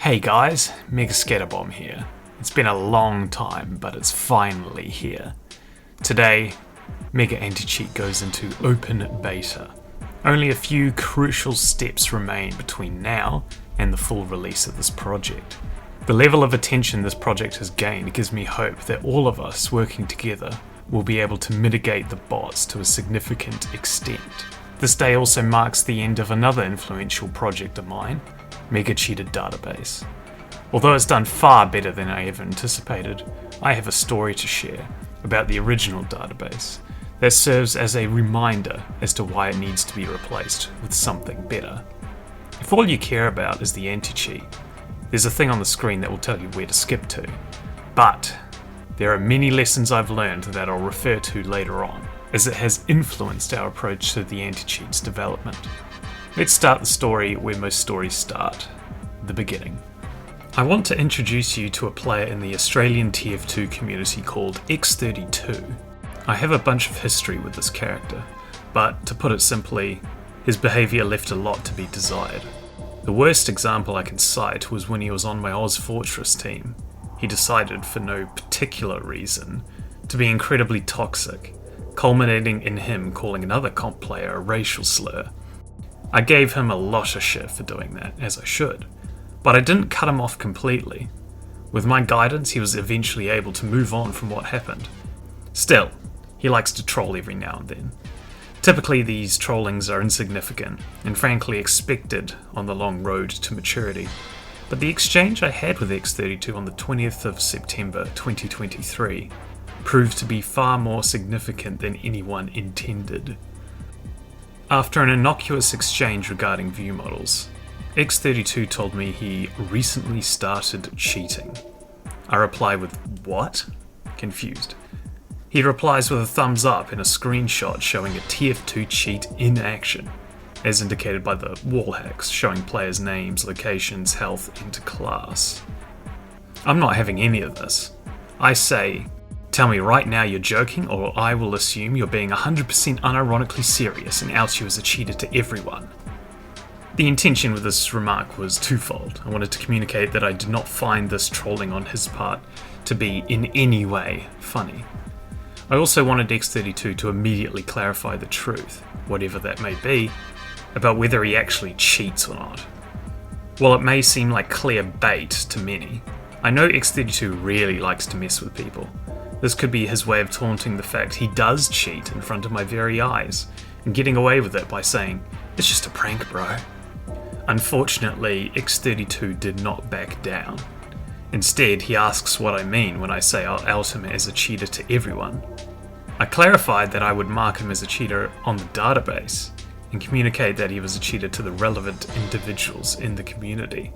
Hey guys, MegaCheaterDatabase here. It's been a long time, but it's finally here. Today, MegaAntiCheat goes into open beta. Only a few crucial steps remain between now and the full release of this project. The level of attention this project has gained gives me hope that all of us working together will be able to mitigate the bots to a significant extent. This day also marks the end of another influential project of mine, MegaCheaterDatabase. Although it's done far better than I ever anticipated, I have a story to share about the original database that serves as a reminder as to why it needs to be replaced with something better. If all you care about is the anti-cheat, there's a thing on the screen that will tell you where to skip to. But there are many lessons I've learned that I'll refer to later on, as it has influenced our approach to the anti-cheat's development. Let's start the story where most stories start, the beginning. I want to introduce you to a player in the Australian TF2 community called X32. I have a bunch of history with this character, but to put it simply, his behaviour left a lot to be desired. The worst example I can cite was when he was on my Oz Fortress team. He decided, for no particular reason, to be incredibly toxic, culminating in him calling another comp player a racial slur. I gave him a lot of shit for doing that, as I should, but I didn't cut him off completely. With my guidance, he was eventually able to move on from what happened. Still, he likes to troll every now and then. Typically these trollings are insignificant, and frankly expected on the long road to maturity. But the exchange I had with X32 on the 20th of September 2023 proved to be far more significant than anyone intended. After an innocuous exchange regarding view models, X32 told me he recently started cheating. I reply with, "What?" confused. He replies with a thumbs up and a screenshot showing a TF2 cheat in action, as indicated by the wall hacks showing players' names, locations, health, and class. I'm not having any of this. I say, tell me right now you're joking, or I will assume you're being 100% unironically serious and out you as a cheater to everyone. The intention with this remark was twofold. I wanted to communicate that I did not find this trolling on his part to be in any way funny. I also wanted X32 to immediately clarify the truth, whatever that may be, about whether he actually cheats or not. While it may seem like clear bait to many, I know X32 really likes to mess with people. This could be his way of taunting the fact he does cheat in front of my very eyes, and getting away with it by saying, "It's just a prank, bro." Unfortunately, X32 did not back down. Instead, he asks what I mean when I say I'll out him as a cheater to everyone. I clarified that I would mark him as a cheater on the database, and communicate that he was a cheater to the relevant individuals in the community.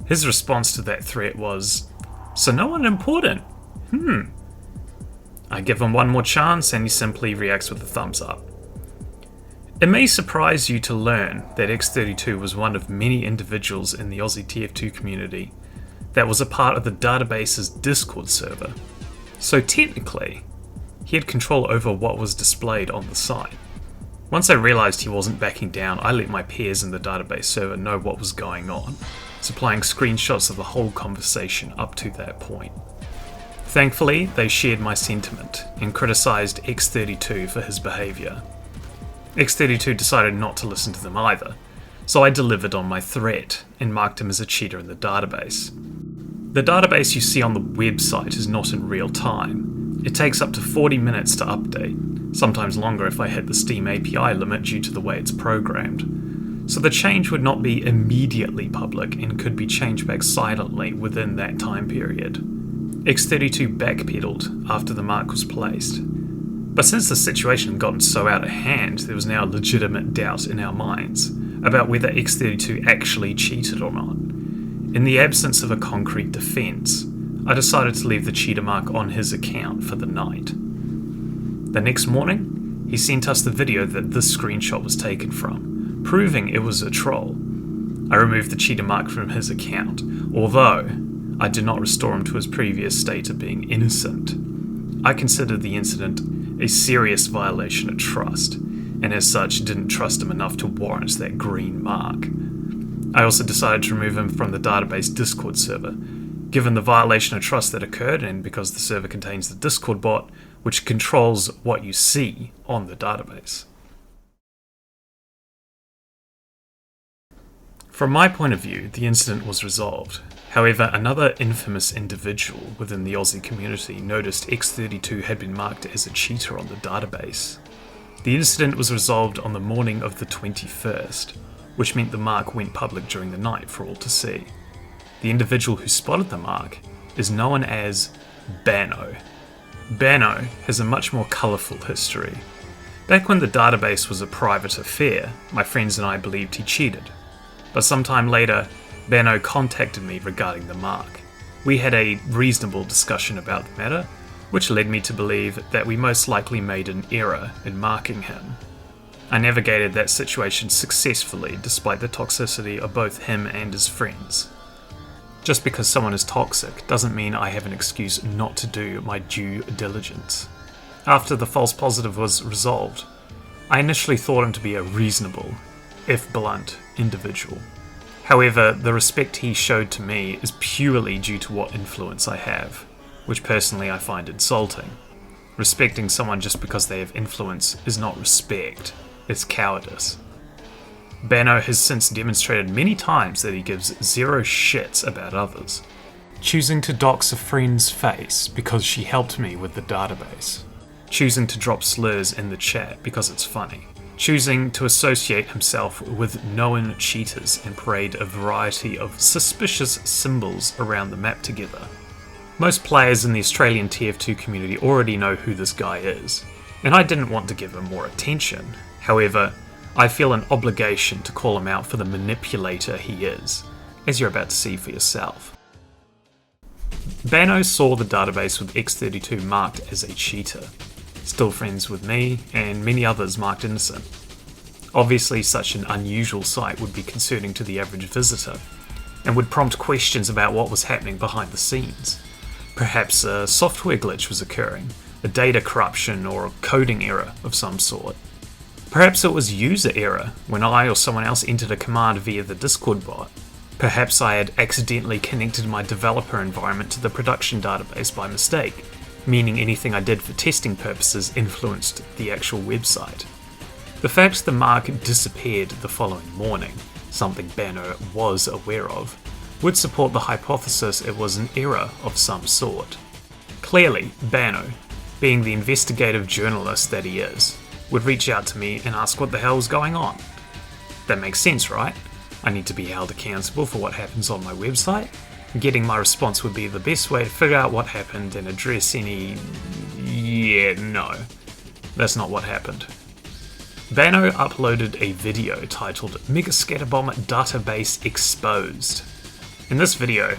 His response to that threat was, "So no one important? I give him one more chance and he simply reacts with a thumbs up. It may surprise you to learn that X32 was one of many individuals in the Aussie TF2 community that was a part of the database's Discord server. So technically, he had control over what was displayed on the site. Once I realised he wasn't backing down, I let my peers in the database server know what was going on, supplying screenshots of the whole conversation up to that point. Thankfully, they shared my sentiment and criticised X32 for his behaviour. X32 decided not to listen to them either, so I delivered on my threat and marked him as a cheater in the database. The database you see on the website is not in real time. It takes up to 40 minutes to update, sometimes longer if I hit the Steam API limit due to the way it's programmed. So the change would not be immediately public and could be changed back silently within that time period. X32 backpedaled after the mark was placed. But since the situation had gotten so out of hand, there was now legitimate doubt in our minds about whether X32 actually cheated or not. In the absence of a concrete defence, I decided to leave the cheater mark on his account for the night. The next morning, he sent us the video that this screenshot was taken from, proving it was a troll. I removed the cheater mark from his account, although I did not restore him to his previous state of being innocent. I considered the incident a serious violation of trust, and as such didn't trust him enough to warrant that green mark. I also decided to remove him from the database Discord server, given the violation of trust that occurred and because the server contains the Discord bot, which controls what you see on the database. From my point of view, the incident was resolved. However, another infamous individual within the Aussie community noticed X32 had been marked as a cheater on the database. The incident was resolved on the morning of the 21st, which meant the mark went public during the night for all to see. The individual who spotted the mark is known as Bano. Bano has a much more colourful history. Back when the database was a private affair, my friends and I believed he cheated. But sometime later, Bano contacted me regarding the mark. We had a reasonable discussion about the matter, which led me to believe that we most likely made an error in marking him. I navigated that situation successfully despite the toxicity of both him and his friends. Just because someone is toxic doesn't mean I have an excuse not to do my due diligence. After the false positive was resolved, I initially thought him to be a reasonable, if blunt, individual. However, the respect he showed to me is purely due to what influence I have, which personally I find insulting. Respecting someone just because they have influence is not respect, it's cowardice. Bano has since demonstrated many times that he gives zero shits about others, choosing to dox a friend's face because she helped me with the database, choosing to drop slurs in the chat because it's funny, choosing to associate himself with known cheaters and parade a variety of suspicious symbols around the map together. Most players in the Australian TF2 community already know who this guy is, and I didn't want to give him more attention. However, I feel an obligation to call him out for the manipulator he is, as you're about to see for yourself. Bano saw the database with X32 marked as a cheater, still friends with me and many others marked innocent. Obviously, such an unusual sight would be concerning to the average visitor, and would prompt questions about what was happening behind the scenes. Perhaps a software glitch was occurring, a data corruption or a coding error of some sort. Perhaps it was user error when I or someone else entered a command via the Discord bot. Perhaps I had accidentally connected my developer environment to the production database by mistake, meaning anything I did for testing purposes influenced the actual website. The fact the mark disappeared the following morning, something Bano was aware of, would support the hypothesis it was an error of some sort. Clearly, Bano, being the investigative journalist that he is, would reach out to me and ask what the hell was going on. That makes sense, right? I need to be held accountable for what happens on my website. Getting my response would be the best way to figure out what happened and address any... no. That's not what happened. Bano uploaded a video titled MegaCheaterDatabase Exposed. In this video,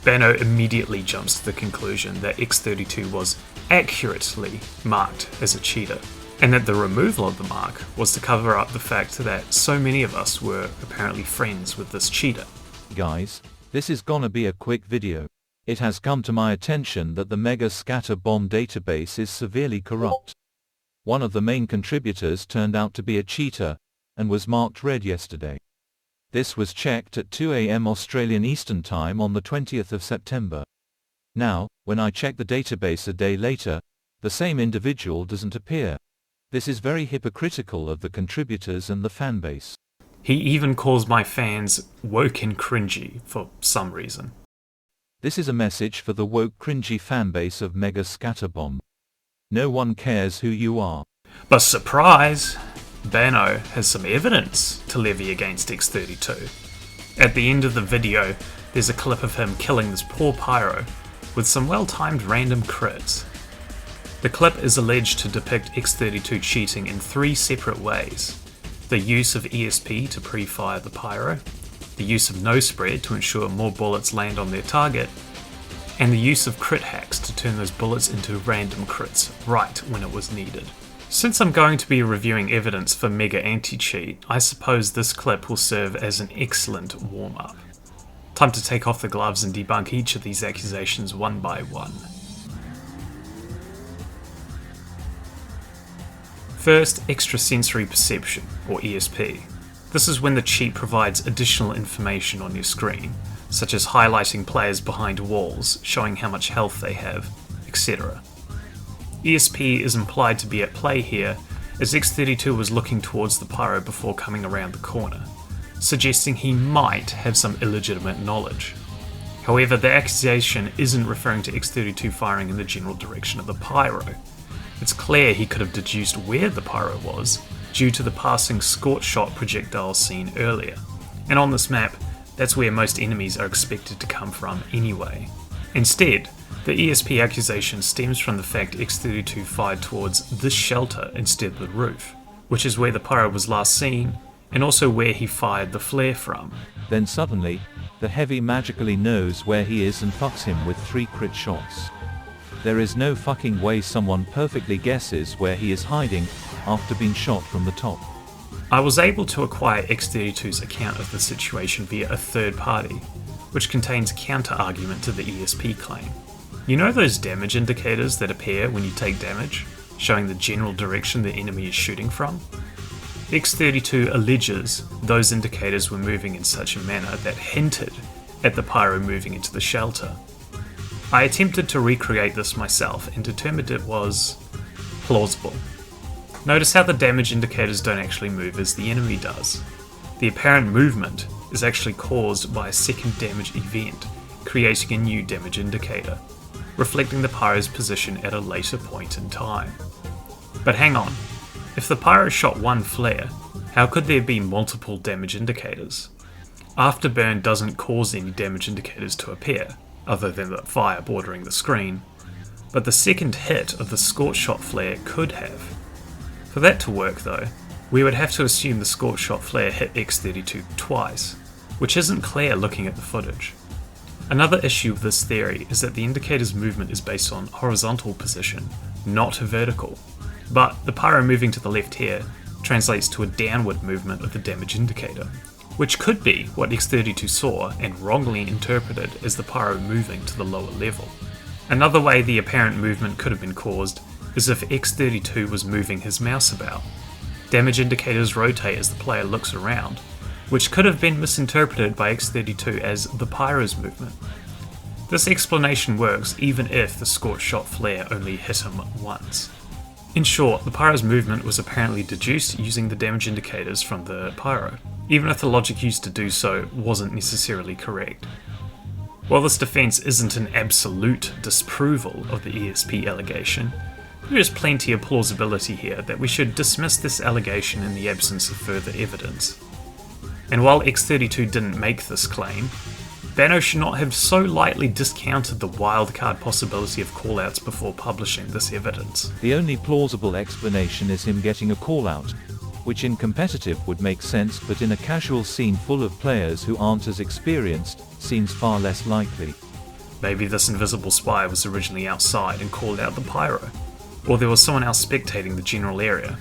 Bano immediately jumps to the conclusion that X32 was accurately marked as a cheater, and that the removal of the mark was to cover up the fact that so many of us were apparently friends with this cheater. Guys, this is gonna be a quick video. It has come to my attention that the MegaCheaterDatabase database is severely corrupt. One of the main contributors turned out to be a cheater, and was marked red yesterday. This was checked at 2 AM Australian Eastern Time on the 20th of September. Now, when I check the database a day later, the same individual doesn't appear. This is very hypocritical of the contributors and the fanbase. He even calls my fans woke and cringy for some reason. This is a message for the woke cringy fanbase of MegaCheaterDatabase. No one cares who you are. But surprise! Bano has some evidence to levy against X32. At the end of the video, there's a clip of him killing this poor pyro with some well-timed random crits. The clip is alleged to depict X32 cheating in 3 separate ways: the use of ESP to pre-fire the pyro, the use of no spread to ensure more bullets land on their target, and the use of crit hacks to turn those bullets into random crits right when it was needed. Since I'm going to be reviewing evidence for MegaAntiCheat, I suppose this clip will serve as an excellent warm-up. Time to take off the gloves and debunk each of these accusations one by one. First, extrasensory perception, or ESP. This is when the cheat provides additional information on your screen, such as highlighting players behind walls, showing how much health they have, etc. ESP is implied to be at play here, as X32 was looking towards the pyro before coming around the corner, suggesting he might have some illegitimate knowledge. However, the accusation isn't referring to X32 firing in the general direction of the pyro. It's clear he could have deduced where the pyro was, due to the passing scorch shot projectile seen earlier, and on this map, that's where most enemies are expected to come from anyway. Instead, the ESP accusation stems from the fact X32 fired towards this shelter instead of the roof, which is where the pyro was last seen, and also where he fired the flare from. Then suddenly, the heavy magically knows where he is and fucks him with 3 crit shots. There is no fucking way someone perfectly guesses where he is hiding after being shot from the top. I was able to acquire X32's account of the situation via a third party, which contains a counter-argument to the ESP claim. You know those damage indicators that appear when you take damage, showing the general direction the enemy is shooting from? X32 alleges those indicators were moving in such a manner that hinted at the pyro moving into the shelter. I attempted to recreate this myself and determined it was plausible. Notice how the damage indicators don't actually move as the enemy does. The apparent movement is actually caused by a second damage event, creating a new damage indicator, reflecting the pyro's position at a later point in time. But hang on, if the pyro shot one flare, how could there be multiple damage indicators? Afterburn doesn't cause any damage indicators to appear, other than the fire bordering the screen, but the second hit of the scorch shot flare could have. For that to work though, we would have to assume the scorch shot flare hit X32 twice, which isn't clear looking at the footage. Another issue with this theory is that the indicator's movement is based on horizontal position, not vertical, but the pyro moving to the left here translates to a downward movement of the damage indicator, which could be what X32 saw and wrongly interpreted as the pyro moving to the lower level. Another way the apparent movement could have been caused is if X32 was moving his mouse about. Damage indicators rotate as the player looks around, which could have been misinterpreted by X32 as the pyro's movement. This explanation works even if the scorch shot flare only hit him once. In short, the pyro's movement was apparently deduced using the damage indicators from the pyro, even if the logic used to do so wasn't necessarily correct. While this defense isn't an absolute disproval of the ESP allegation, there is plenty of plausibility here that we should dismiss this allegation in the absence of further evidence. And while X32 didn't make this claim, Banno should not have so lightly discounted the wildcard possibility of callouts before publishing this evidence. The only plausible explanation is him getting a callout, which in competitive would make sense, but in a casual scene full of players who aren't as experienced, seems far less likely. Maybe this invisible spy was originally outside and called out the pyro, or there was someone else spectating the general area.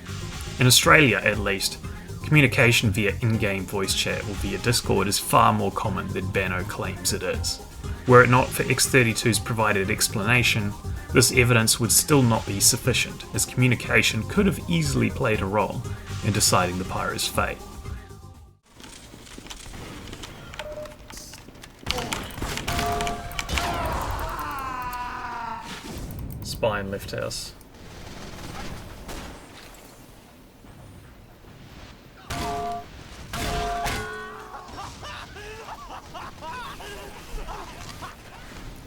In Australia, at least, communication via in-game voice chat or via Discord is far more common than Banno claims it is. Were it not for X32's provided explanation, this evidence would still not be sufficient, as communication could have easily played a role in deciding the pyro's fate. Spy in left house.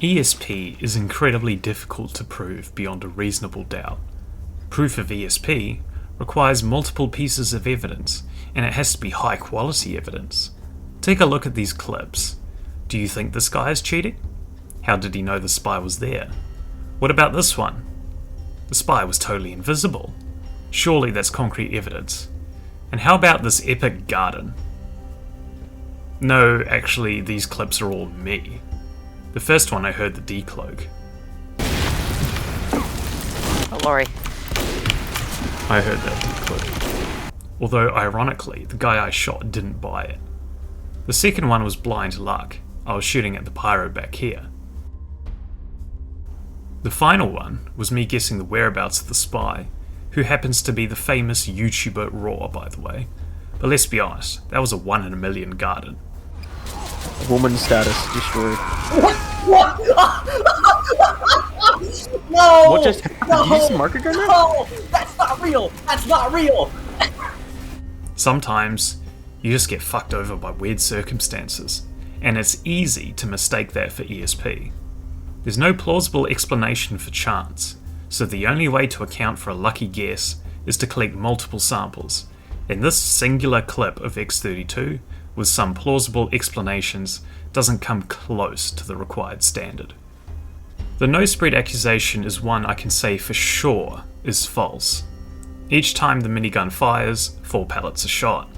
ESP is incredibly difficult to prove beyond a reasonable doubt. Proof of ESP requires multiple pieces of evidence, and it has to be high quality evidence. Take a look at these clips. Do you think this guy is cheating? How did he know the spy was there? What about this one? The spy was totally invisible. Surely that's concrete evidence. And how about this epic garden? No, actually, these clips are all me. The first one I heard the decloak. Oh, Laurie. I heard that decloak. Although, ironically, the guy I shot didn't buy it. The second one was blind luck. I was shooting at the pyro back here. The final one was me guessing the whereabouts of the spy, who happens to be the famous YouTuber Raw, by the way, But let's be honest, that was a 1 in a million garden. Woman status destroyed. What? No! What just happened? No! Did you use the marker gun there? No! That's not real! That's not real! Sometimes, you just get fucked over by weird circumstances, and it's easy to mistake that for ESP. There's no plausible explanation for chance, so the only way to account for a lucky guess is to collect multiple samples, and this singular clip of X32, with some plausible explanations, doesn't come close to the required standard. The no spread accusation is one I can say for sure is false. Each time the minigun fires, 4 pellets are shot.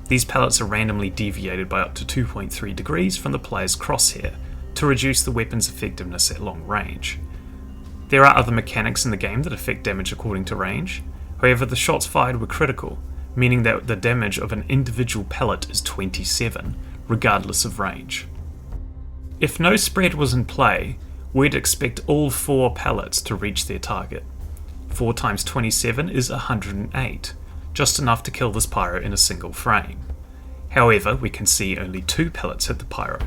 These pellets are randomly deviated by up to 2.3 degrees from the player's crosshair to reduce the weapon's effectiveness at long range. There are other mechanics in the game that affect damage according to range, however the shots fired were critical, meaning that the damage of an individual pellet is 27, regardless of range. If no spread was in play, we'd expect all 4 pellets to reach their target. 4 times 27 is 108, just enough to kill this pyro in a single frame. However, we can see only 2 pellets hit the pyro.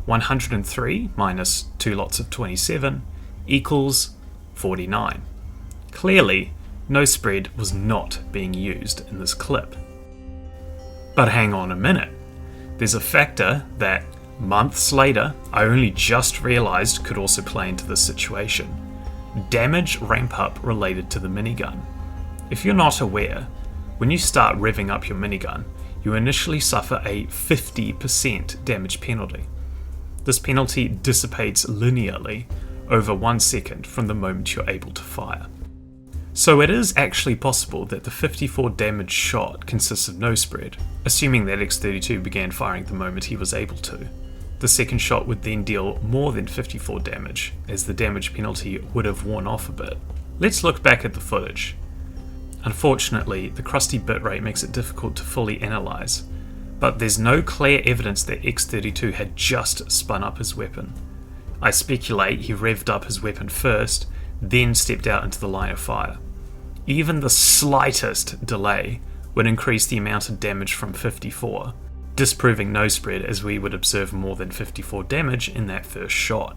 103 minus 2 lots of 27 equals 49. Clearly, no spread was not being used in this clip. But hang on a minute. There's a factor that, months later, I only just realised could also play into this situation. Damage ramp up related to the minigun. If you're not aware, when you start revving up your minigun, you initially suffer a 50% damage penalty. This penalty dissipates linearly over 1 second from the moment you're able to fire. So it is actually possible that the 54 damage shot consists of no spread, assuming that X32 began firing the moment he was able to. The second shot would then deal more than 54 damage, as the damage penalty would have worn off a bit. Let's look back at the footage. Unfortunately, the crusty bitrate makes it difficult to fully analyse, but there's no clear evidence that X32 had just spun up his weapon. I speculate he revved up his weapon first, then stepped out into the line of fire. Even the slightest delay would increase the amount of damage from 54, disproving no spread as we would observe more than 54 damage in that first shot.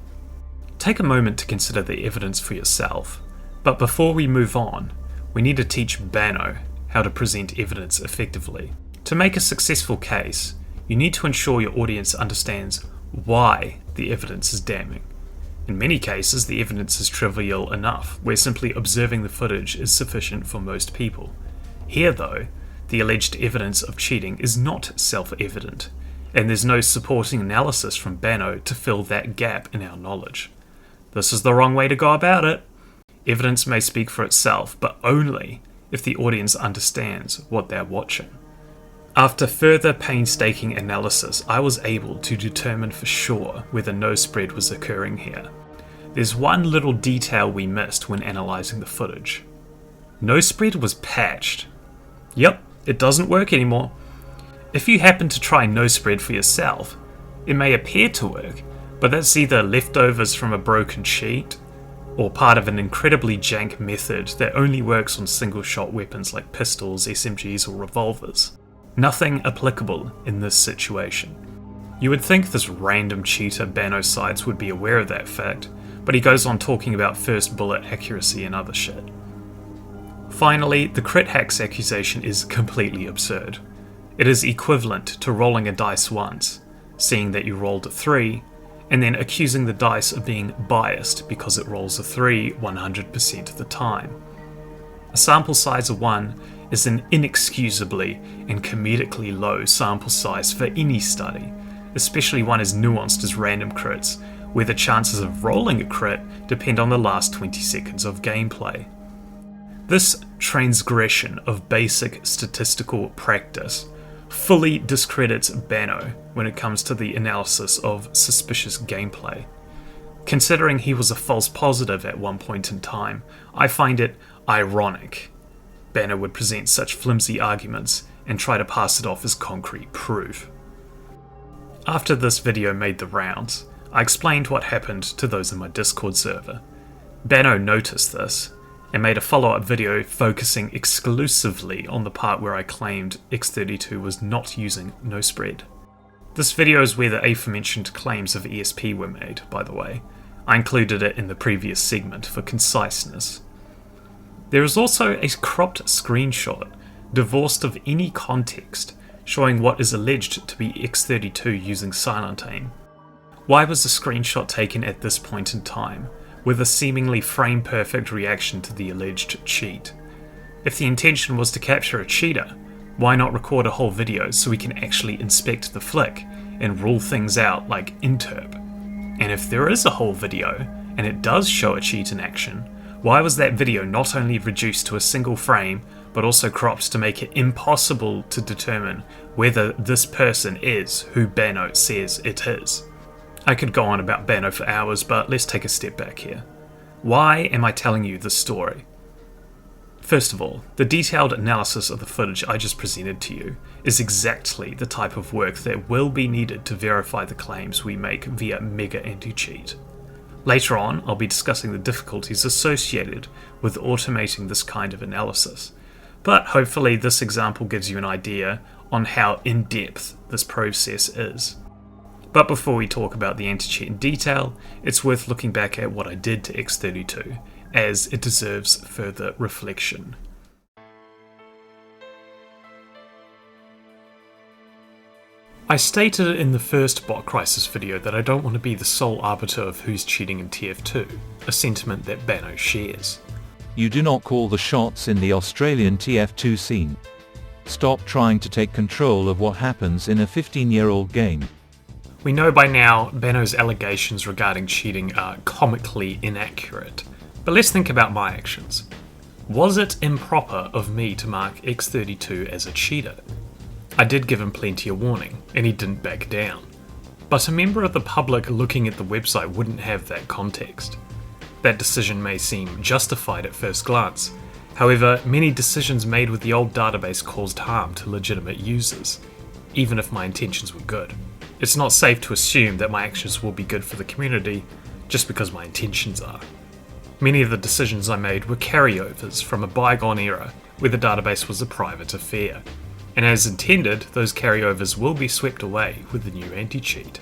Take a moment to consider the evidence for yourself, but before we move on, we need to teach Bano how to present evidence effectively. To make a successful case, you need to ensure your audience understands why the evidence is damning. In many cases, the evidence is trivial enough, where simply observing the footage is sufficient for most people. Here, though, the alleged evidence of cheating is not self-evident, and there's no supporting analysis from Bano to fill that gap in our knowledge. This is the wrong way to go about it. Evidence may speak for itself, but only if the audience understands what they're watching. After further painstaking analysis, I was able to determine for sure whether no spread was occurring here. There's one little detail we missed when analysing the footage. No spread was patched. Yep, it doesn't work anymore. If you happen to try no spread for yourself, it may appear to work, but that's either leftovers from a broken cheat, or part of an incredibly jank method that only works on single-shot weapons like pistols, SMGs or revolvers. Nothing applicable in this situation. You would think this random cheater Bano cites would be aware of that fact, but he goes on talking about first bullet accuracy and other shit. Finally, the crit hacks accusation is completely absurd. It is equivalent to rolling a dice once, seeing that you rolled a 3, and then accusing the dice of being biased because it rolls a 3 100% of the time. A sample size of 1 is an inexcusably and comedically low sample size for any study, especially one as nuanced as random crits, where the chances of rolling a crit depend on the last 20 seconds of gameplay. This transgression of basic statistical practice fully discredits Bano when it comes to the analysis of suspicious gameplay. Considering he was a false positive at one point in time, I find it ironic Bano would present such flimsy arguments and try to pass it off as concrete proof. After this video made the rounds, I explained what happened to those in my Discord server. Bano noticed this, and made a follow-up video focusing exclusively on the part where I claimed X32 was not using no-spread. This video is where the aforementioned claims of ESP were made, by the way. I included it in the previous segment for conciseness. There is also a cropped screenshot, divorced of any context, showing what is alleged to be X32 using silent aim. Why was the screenshot taken at this point in time, with a seemingly frame-perfect reaction to the alleged cheat? If the intention was to capture a cheater, why not record a whole video so we can actually inspect the flick and rule things out like interp? And if there is a whole video, and it does show a cheat in action, why was that video not only reduced to a single frame, but also cropped to make it impossible to determine whether this person is who Bano says it is? I could go on about Bano for hours, but let's take a step back here. Why am I telling you this story? First of all, the detailed analysis of the footage I just presented to you is exactly the type of work that will be needed to verify the claims we make via MegaAntiCheat. Later on, I'll be discussing the difficulties associated with automating this kind of analysis, but hopefully this example gives you an idea on how in-depth this process is. But before we talk about the anti-cheat in detail, it's worth looking back at what I did to X32, as it deserves further reflection. I stated in the first bot crisis video that I don't want to be the sole arbiter of who's cheating in TF2, a sentiment that Bano shares. You do not call the shots in the Australian TF2 scene. Stop trying to take control of what happens in a 15-year-old game. We know by now Bano's allegations regarding cheating are comically inaccurate, but let's think about my actions. Was it improper of me to mark X32 as a cheater? I did give him plenty of warning, and he didn't back down. But a member of the public looking at the website wouldn't have that context. That decision may seem justified at first glance. However, many decisions made with the old database caused harm to legitimate users, even if my intentions were good. It's not safe to assume that my actions will be good for the community just because my intentions are. Many of the decisions I made were carryovers from a bygone era where the database was a private affair, and as intended, those carryovers will be swept away with the new anti-cheat.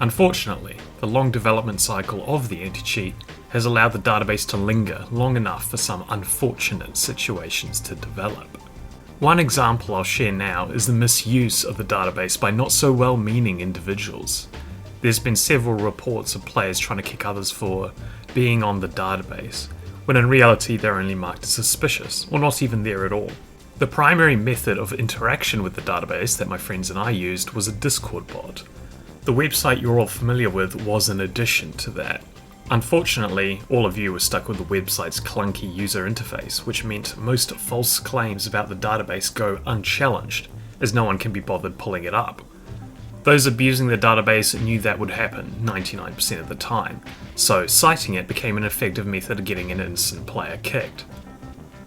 Unfortunately, the long development cycle of the anti-cheat has allowed the database to linger long enough for some unfortunate situations to develop. One example I'll share now is the misuse of the database by not so well-meaning individuals. There's been several reports of players trying to kick others for being on the database, when in reality they're only marked as suspicious, or not even there at all. The primary method of interaction with the database that my friends and I used was a Discord bot. The website you're all familiar with was an addition to that. Unfortunately, all of you were stuck with the website's clunky user interface, which meant most false claims about the database go unchallenged, as no one can be bothered pulling it up. Those abusing the database knew that would happen 99% of the time, so citing it became an effective method of getting an innocent player kicked.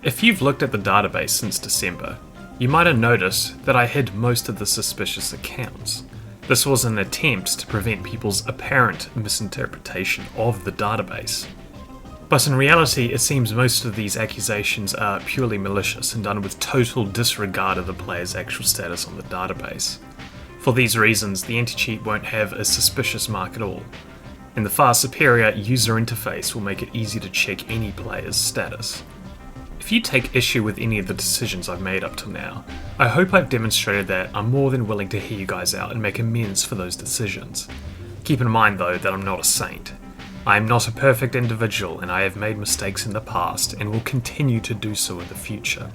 If you've looked at the database since December, you might have noticed that I hid most of the suspicious accounts. This was an attempt to prevent people's apparent misinterpretation of the database. But in reality, it seems most of these accusations are purely malicious and done with total disregard of the player's actual status on the database. For these reasons, the anti-cheat won't have a suspicious mark at all, and the far superior user interface will make it easy to check any player's status. If you take issue with any of the decisions I've made up till now, I hope I've demonstrated that I'm more than willing to hear you guys out and make amends for those decisions. Keep in mind though that I'm not a saint. I am not a perfect individual and I have made mistakes in the past and will continue to do so in the future.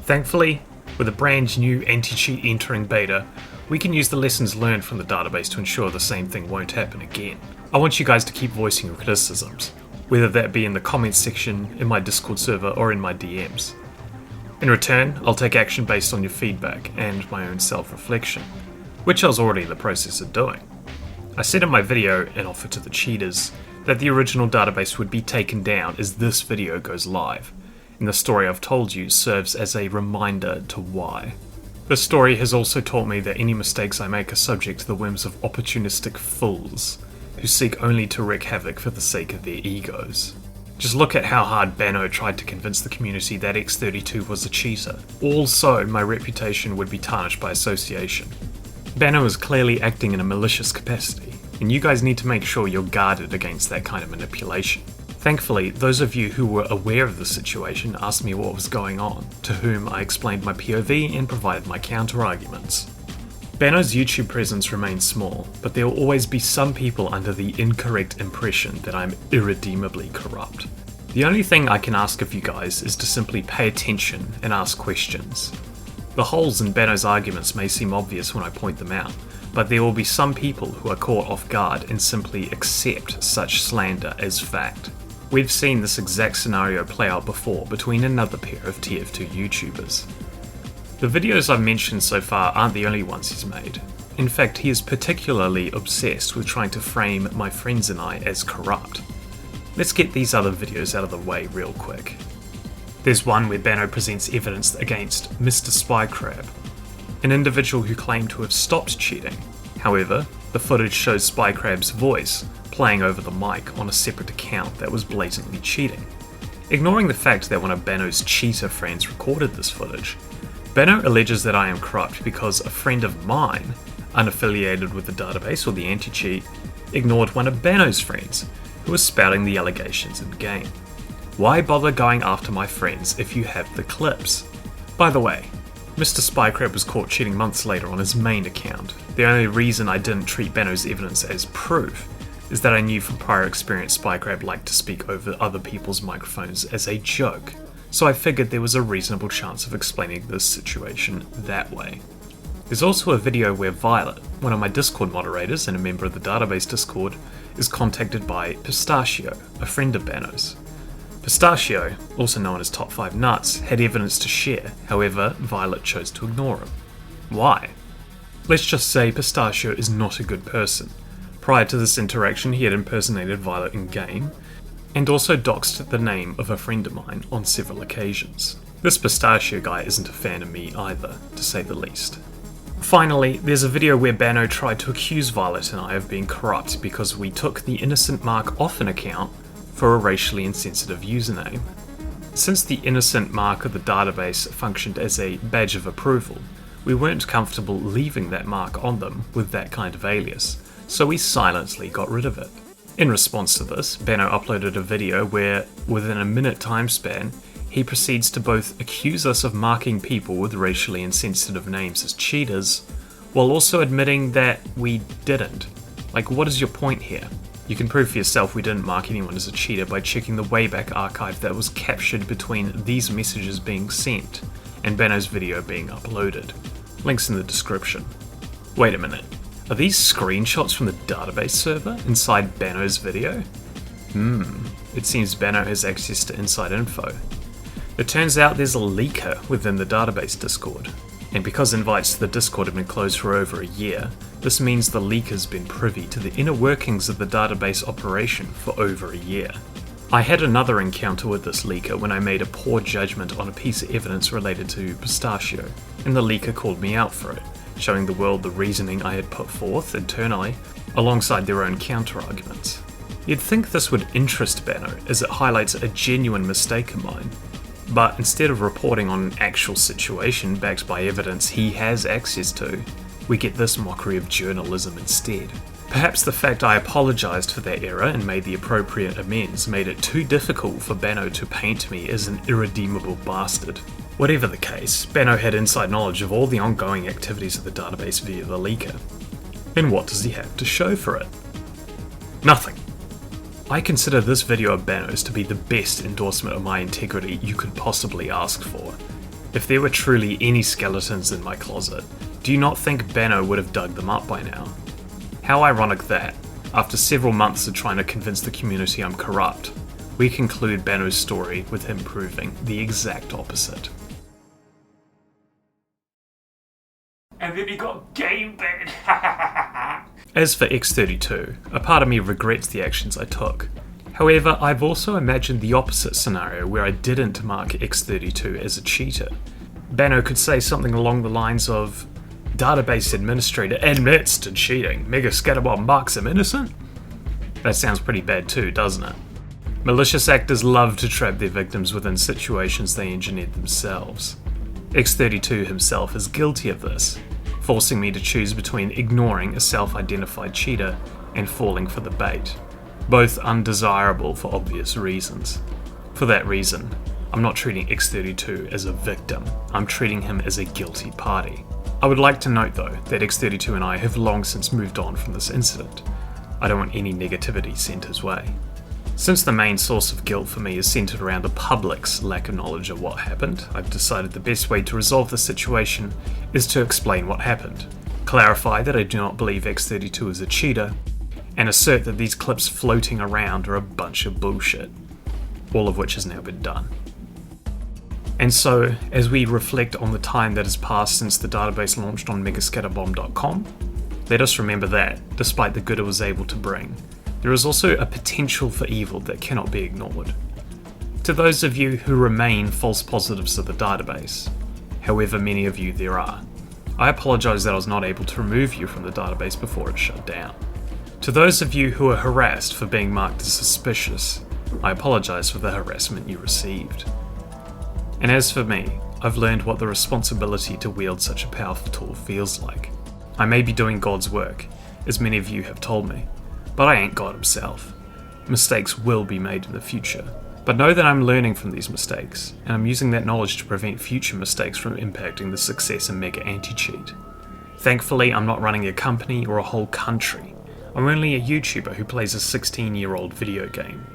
Thankfully, with a brand new anti-cheat entering beta, we can use the lessons learned from the database to ensure the same thing won't happen again. I want you guys to keep voicing your criticisms, whether that be in the comments section, in my Discord server, or in my DMs. In return, I'll take action based on your feedback and my own self-reflection, which I was already in the process of doing. I said in my video, and offer to the cheaters, that the original database would be taken down as this video goes live, and the story I've told you serves as a reminder to why. This story has also taught me that any mistakes I make are subject to the whims of opportunistic fools, who seek only to wreak havoc for the sake of their egos. Just look at how hard Benno tried to convince the community that X32 was a cheater. Also, my reputation would be tarnished by association. Benno is clearly acting in a malicious capacity, and you guys need to make sure you're guarded against that kind of manipulation. Thankfully, those of you who were aware of the situation asked me what was going on, to whom I explained my POV and provided my counter-arguments. Benno's YouTube presence remains small, but there will always be some people under the incorrect impression that I'm irredeemably corrupt. The only thing I can ask of you guys is to simply pay attention and ask questions. The holes in Benno's arguments may seem obvious when I point them out, but there will be some people who are caught off guard and simply accept such slander as fact. We've seen this exact scenario play out before between another pair of TF2 YouTubers. The videos I've mentioned so far aren't the only ones he's made. In fact, he is particularly obsessed with trying to frame my friends and I as corrupt. Let's get these other videos out of the way real quick. There's one where Benno presents evidence against Mr. Spycrab, an individual who claimed to have stopped cheating. However, the footage shows Spycrab's voice playing over the mic on a separate account that was blatantly cheating. Ignoring the fact that one of Benno's cheater friends recorded this footage, Benno alleges that I am corrupt because a friend of mine, unaffiliated with the database or the anti-cheat, ignored one of Benno's friends, who was spouting the allegations in game. Why bother going after my friends if you have the clips? By the way, Mr. Spycrab was caught cheating months later on his main account. The only reason I didn't treat Benno's evidence as proof is that I knew from prior experience Spycrab liked to speak over other people's microphones as a joke, so I figured there was a reasonable chance of explaining this situation that way. There's also a video where Violet, one of my Discord moderators and a member of the database Discord, is contacted by Pistachio, a friend of Benno's. Pistachio, also known as Top 5 Nuts, had evidence to share, however, Violet chose to ignore him. Why? Let's just say Pistachio is not a good person. Prior to this interaction, he had impersonated Violet in game, and also doxed the name of a friend of mine on several occasions. This Pistachio guy isn't a fan of me either, to say the least. Finally, there's a video where Benno tried to accuse Violet and I of being corrupt because we took the innocent mark off an account for a racially insensitive username. Since the innocent mark of the database functioned as a badge of approval, we weren't comfortable leaving that mark on them with that kind of alias, so we silently got rid of it. In response to this, Benno uploaded a video where, within a minute time span, he proceeds to both accuse us of marking people with racially insensitive names as cheaters, while also admitting that we didn't. Like, what is your point here? You can prove for yourself we didn't mark anyone as a cheater by checking the Wayback Archive that was captured between these messages being sent and Benno's video being uploaded. Links in the description. Wait a minute. Are these screenshots from the database server inside Benno's video? It seems Benno has access to inside info. It turns out there's a leaker within the database Discord, and because invites to the Discord have been closed for over a year, this means the leaker's been privy to the inner workings of the database operation for over a year. I had another encounter with this leaker when I made a poor judgment on a piece of evidence related to Pistachio, and the leaker called me out for it, showing the world the reasoning I had put forth internally, alongside their own counter-arguments. You'd think this would interest Benno, as it highlights a genuine mistake of mine, but instead of reporting on an actual situation backed by evidence he has access to, we get this mockery of journalism instead. Perhaps the fact I apologised for that error and made the appropriate amends made it too difficult for Benno to paint me as an irredeemable bastard. Whatever the case, Benno had inside knowledge of all the ongoing activities of the database via the leaker. And what does he have to show for it? Nothing. I consider this video of Benno's to be the best endorsement of my integrity you could possibly ask for. If there were truly any skeletons in my closet, do you not think Benno would have dug them up by now? How ironic that, after several months of trying to convince the community I'm corrupt, we conclude Benno's story with him proving the exact opposite. And then he got game banned. As for X32, a part of me regrets the actions I took. However, I've also imagined the opposite scenario where I didn't mark X32 as a cheater. Benno could say something along the lines of, "Database administrator admits to cheating, MegaCheaterDatabase marks him innocent?" That sounds pretty bad too, doesn't it? Malicious actors love to trap their victims within situations they engineered themselves. X32 himself is guilty of this, forcing me to choose between ignoring a self-identified cheater and falling for the bait, both undesirable for obvious reasons. For that reason, I'm not treating X32 as a victim, I'm treating him as a guilty party. I would like to note though that X32 and I have long since moved on from this incident. I don't want any negativity sent his way. Since the main source of guilt for me is centered around the public's lack of knowledge of what happened, I've decided the best way to resolve the situation is to explain what happened, clarify that I do not believe X32 is a cheater, and assert that these clips floating around are a bunch of bullshit, all of which has now been done. And so, as we reflect on the time that has passed since the database launched on MegaScatterBomb.com, let us remember that, despite the good it was able to bring, there is also a potential for evil that cannot be ignored. To those of you who remain false positives of the database, however many of you there are, I apologise that I was not able to remove you from the database before it shut down. To those of you who are harassed for being marked as suspicious, I apologise for the harassment you received. And as for me, I've learned what the responsibility to wield such a powerful tool feels like. I may be doing God's work, as many of you have told me, but I ain't God himself. Mistakes will be made in the future, but know that I'm learning from these mistakes, and I'm using that knowledge to prevent future mistakes from impacting the success of MegaAntiCheat. Thankfully, I'm not running a company or a whole country. I'm only a YouTuber who plays a 16-year-old video game.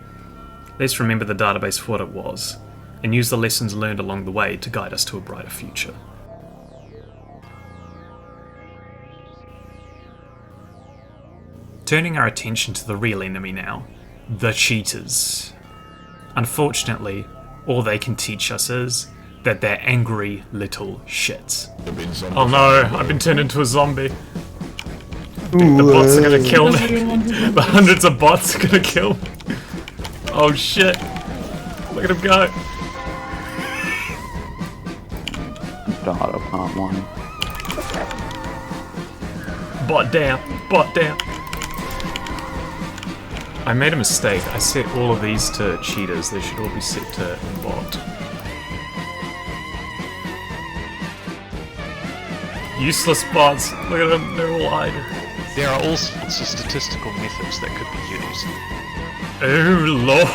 Let's remember the database for what it was, and use the lessons learned along the way to guide us to a brighter future. Turning our attention to the real enemy now, the cheaters. Unfortunately, all they can teach us is that they're angry little shits. Oh no, I've been turned into a zombie. The bots are gonna kill me. The hundreds of bots are gonna kill me. Oh shit. Look at him go. Daughter part 1. Bot down, bot down. I made a mistake. I set all of these to cheaters. They should all be set to bot. Useless bots. Look at them, they're all idle. There are all sorts of statistical methods that could be used. Oh lord!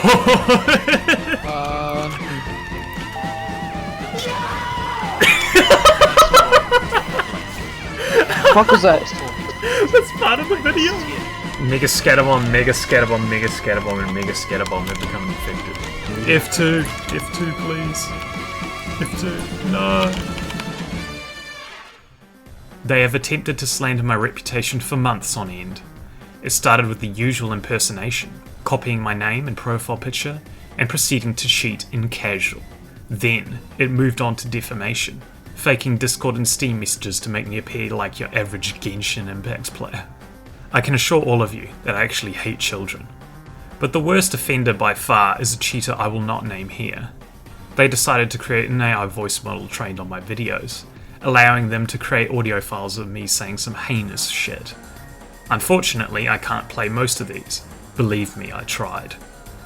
What was that? That's part of the video! MegaScatterbomb, MegaScatterbomb, MegaScatterbomb, and MegaScatterbomb have become infected. F2, F2 please. F2, no. They have attempted to slander my reputation for months on end. It started with the usual impersonation, copying my name and profile picture, and proceeding to cheat in casual. Then, it moved on to defamation, faking Discord and Steam messages to make me appear like your average Genshin Impact player. I can assure all of you that I actually hate children. But the worst offender by far is a cheater I will not name here. They decided to create an AI voice model trained on my videos, allowing them to create audio files of me saying some heinous shit. Unfortunately, I can't play most of these. Believe me, I tried.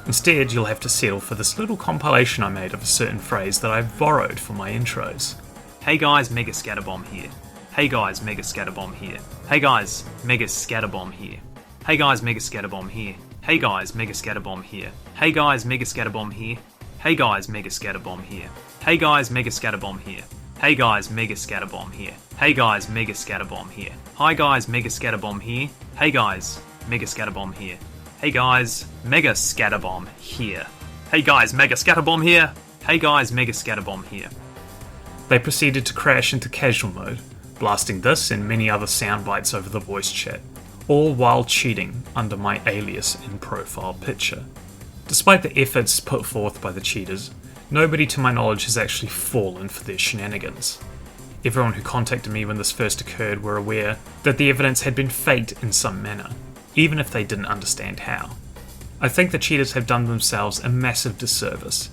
Instead, you'll have to settle for this little compilation I made of a certain phrase that I've borrowed for my intros. Hey guys, MegaScatterbomb here. Hey guys, MegaScatterbomb here. Hey guys, MegaScatterbomb here. Hey guys, MegaScatterbomb here. Hey guys, MegaScatterbomb here. Hey guys, MegaScatterbomb here. Hey guys, MegaScatterbomb here. Hey guys, MegaScatterbomb here. Hey guys, MegaScatterbomb here. Hey guys, MegaScatterbomb here. Hi guys, MegaScatterbomb here. Hey guys, MegaScatterbomb here. Hey guys, MegaScatterbomb here. Hey guys, MegaScatterbomb here. Hey guys, MegaScatterbomb here. They proceeded to crash into casual mode, blasting this and many other sound bites over the voice chat, all while cheating under my alias and profile picture. Despite the efforts put forth by the cheaters, nobody to my knowledge has actually fallen for their shenanigans. Everyone who contacted me when this first occurred were aware that the evidence had been faked in some manner, even if they didn't understand how. I think the cheaters have done themselves a massive disservice.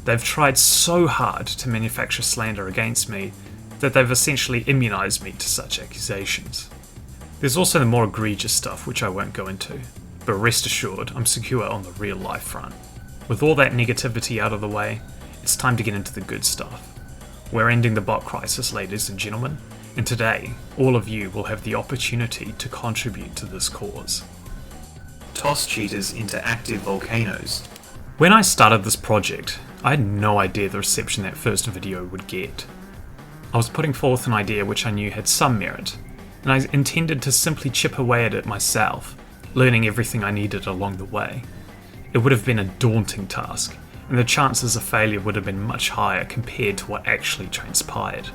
They've tried so hard to manufacture slander against me that they've essentially immunised me to such accusations. There's also the more egregious stuff which I won't go into, but rest assured I'm secure on the real life front. With all that negativity out of the way, it's time to get into the good stuff. We're ending the bot crisis, ladies and gentlemen, and today, all of you will have the opportunity to contribute to this cause. Toss cheaters into active volcanoes. When I started this project, I had no idea the reception that first video would get. I was putting forth an idea which I knew had some merit, and I intended to simply chip away at it myself, learning everything I needed along the way. It would have been a daunting task, and the chances of failure would have been much higher compared to what actually transpired.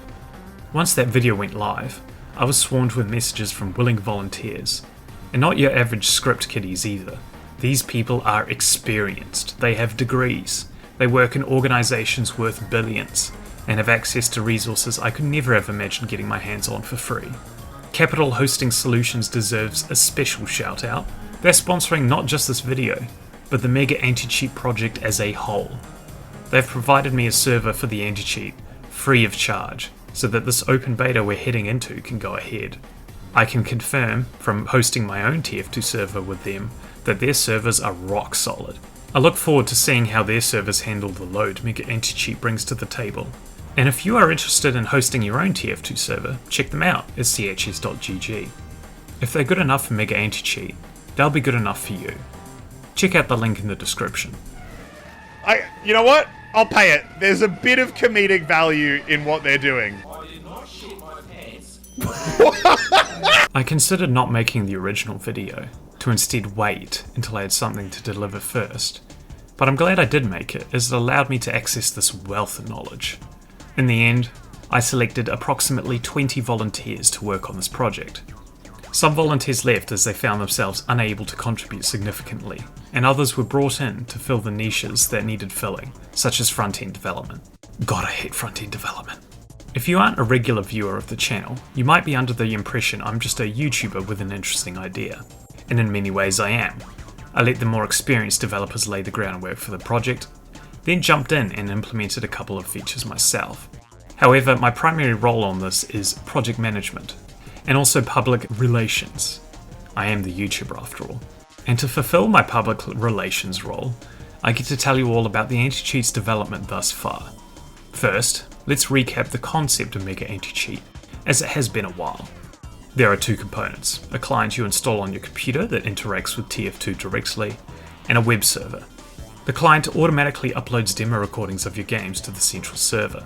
Once that video went live, I was swarmed with messages from willing volunteers, and not your average script kiddies either. These people are experienced, they have degrees, they work in organisations worth billions, and have access to resources I could never have imagined getting my hands on for free. Capital Hosting Solutions deserves a special shout out. They're sponsoring not just this video, but the MegaAntiCheat project as a whole. They've provided me a server for the anti-cheat, free of charge, so that this open beta we're heading into can go ahead. I can confirm, from hosting my own TF2 server with them, that their servers are rock solid. I look forward to seeing how their servers handle the load MegaAntiCheat brings to the table. And if you are interested in hosting your own TF2 server, check them out at chs.gg. If they're good enough for MegaAntiCheat, they'll be good enough for you. Check out the link in the description. You know what? I'll pay it. There's a bit of comedic value in what they're doing. I considered not making the original video, to instead wait until I had something to deliver first, but I'm glad I did make it, as it allowed me to access this wealth of knowledge. In the end, I selected approximately 20 volunteers to work on this project. Some volunteers left as they found themselves unable to contribute significantly, and others were brought in to fill the niches that needed filling, such as front-end development. God, I hate front-end development. If you aren't a regular viewer of the channel, you might be under the impression I'm just a YouTuber with an interesting idea. And in many ways I am. I let the more experienced developers lay the groundwork for the project, then jumped in and implemented a couple of features myself. However, my primary role on this is project management, and also public relations. I am the YouTuber after all. And to fulfill my public relations role, I get to tell you all about the anti-cheat's development thus far. First, let's recap the concept of MegaAntiCheat, as it has been a while. There are two components, a client you install on your computer that interacts with TF2 directly, and a web server. The client automatically uploads demo recordings of your games to the central server.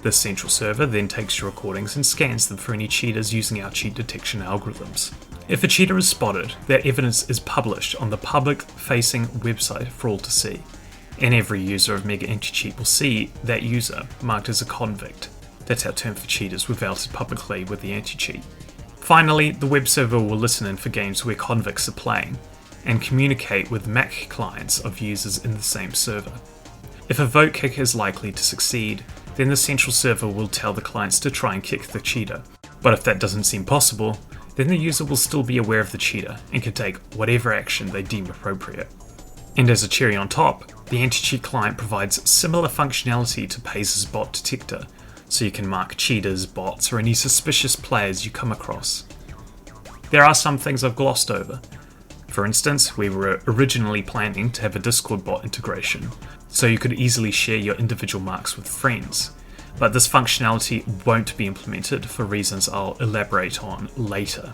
This central server then takes your recordings and scans them for any cheaters using our cheat detection algorithms. If a cheater is spotted, that evidence is published on the public-facing website for all to see, and every user of MegaAntiCheat will see that user marked as a convict. That's our term for cheaters we've outed publicly with the anti-cheat. Finally, the web server will listen in for games where convicts are playing, and communicate with Mac clients of users in the same server. If a vote kick is likely to succeed, then the central server will tell the clients to try and kick the cheater. But if that doesn't seem possible, then the user will still be aware of the cheater and can take whatever action they deem appropriate. And as a cherry on top, the anti-cheat client provides similar functionality to Paze's bot detector, so you can mark cheaters, bots, or any suspicious players you come across. There are some things I've glossed over. For instance, we were originally planning to have a Discord bot integration, so you could easily share your individual marks with friends, but this functionality won't be implemented for reasons I'll elaborate on later.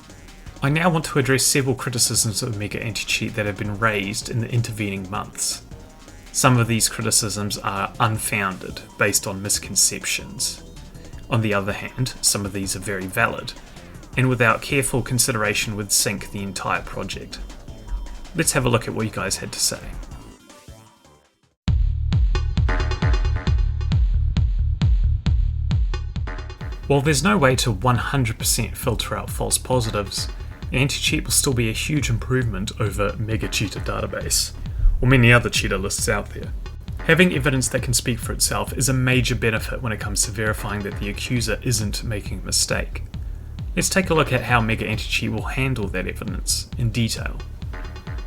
I now want to address several criticisms of MegaAntiCheat that have been raised in the intervening months. Some of these criticisms are unfounded, based on misconceptions. On the other hand, some of these are very valid, and without careful consideration would sink the entire project. Let's have a look at what you guys had to say. While there's no way to 100% filter out false positives, anti-cheat will still be a huge improvement over MegaCheaterDatabase, or many other cheater lists out there. Having evidence that can speak for itself is a major benefit when it comes to verifying that the accuser isn't making a mistake. Let's take a look at how MegaAntiCheat will handle that evidence in detail.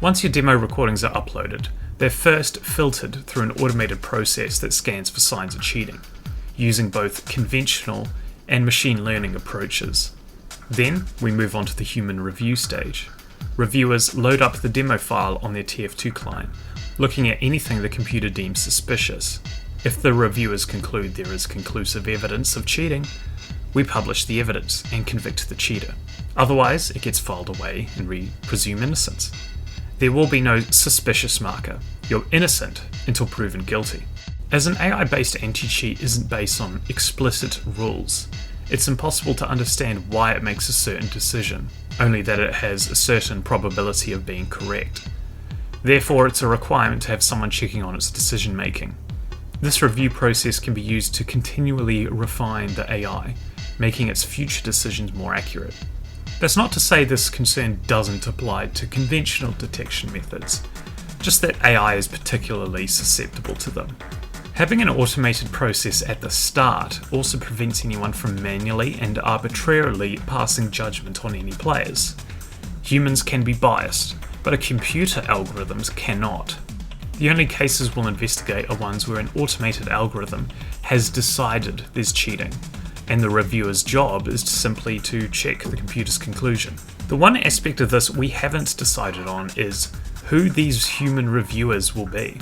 Once your demo recordings are uploaded, they're first filtered through an automated process that scans for signs of cheating, using both conventional and machine learning approaches. Then we move on to the human review stage. Reviewers load up the demo file on their TF2 client, looking at anything the computer deems suspicious. If the reviewers conclude there is conclusive evidence of cheating, we publish the evidence and convict the cheater. Otherwise, it gets filed away and we presume innocence. There will be no suspicious marker. You're innocent until proven guilty. As an AI-based anti-cheat isn't based on explicit rules, it's impossible to understand why it makes a certain decision, only that it has a certain probability of being correct. Therefore, it's a requirement to have someone checking on its decision making. This review process can be used to continually refine the AI, making its future decisions more accurate. That's not to say this concern doesn't apply to conventional detection methods, just that AI is particularly susceptible to them. Having an automated process at the start also prevents anyone from manually and arbitrarily passing judgment on any players. Humans can be biased, but a computer algorithms cannot. The only cases we'll investigate are ones where an automated algorithm has decided there's cheating, and the reviewer's job is simply to check the computer's conclusion. The one aspect of this we haven't decided on is who these human reviewers will be.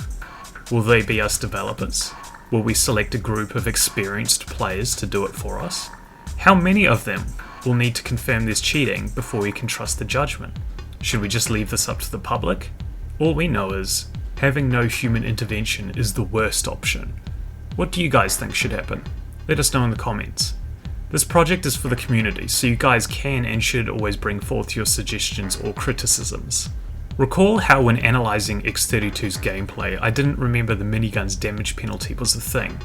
Will they be us developers? Will we select a group of experienced players to do it for us? How many of them will need to confirm there's cheating before we can trust the judgment? Should we just leave this up to the public? All we know is having no human intervention is the worst option. What do you guys think should happen? Let us know in the comments. This project is for the community, so you guys can and should always bring forth your suggestions or criticisms. Recall how when analysing X32's gameplay, I didn't remember the minigun's damage penalty was a thing.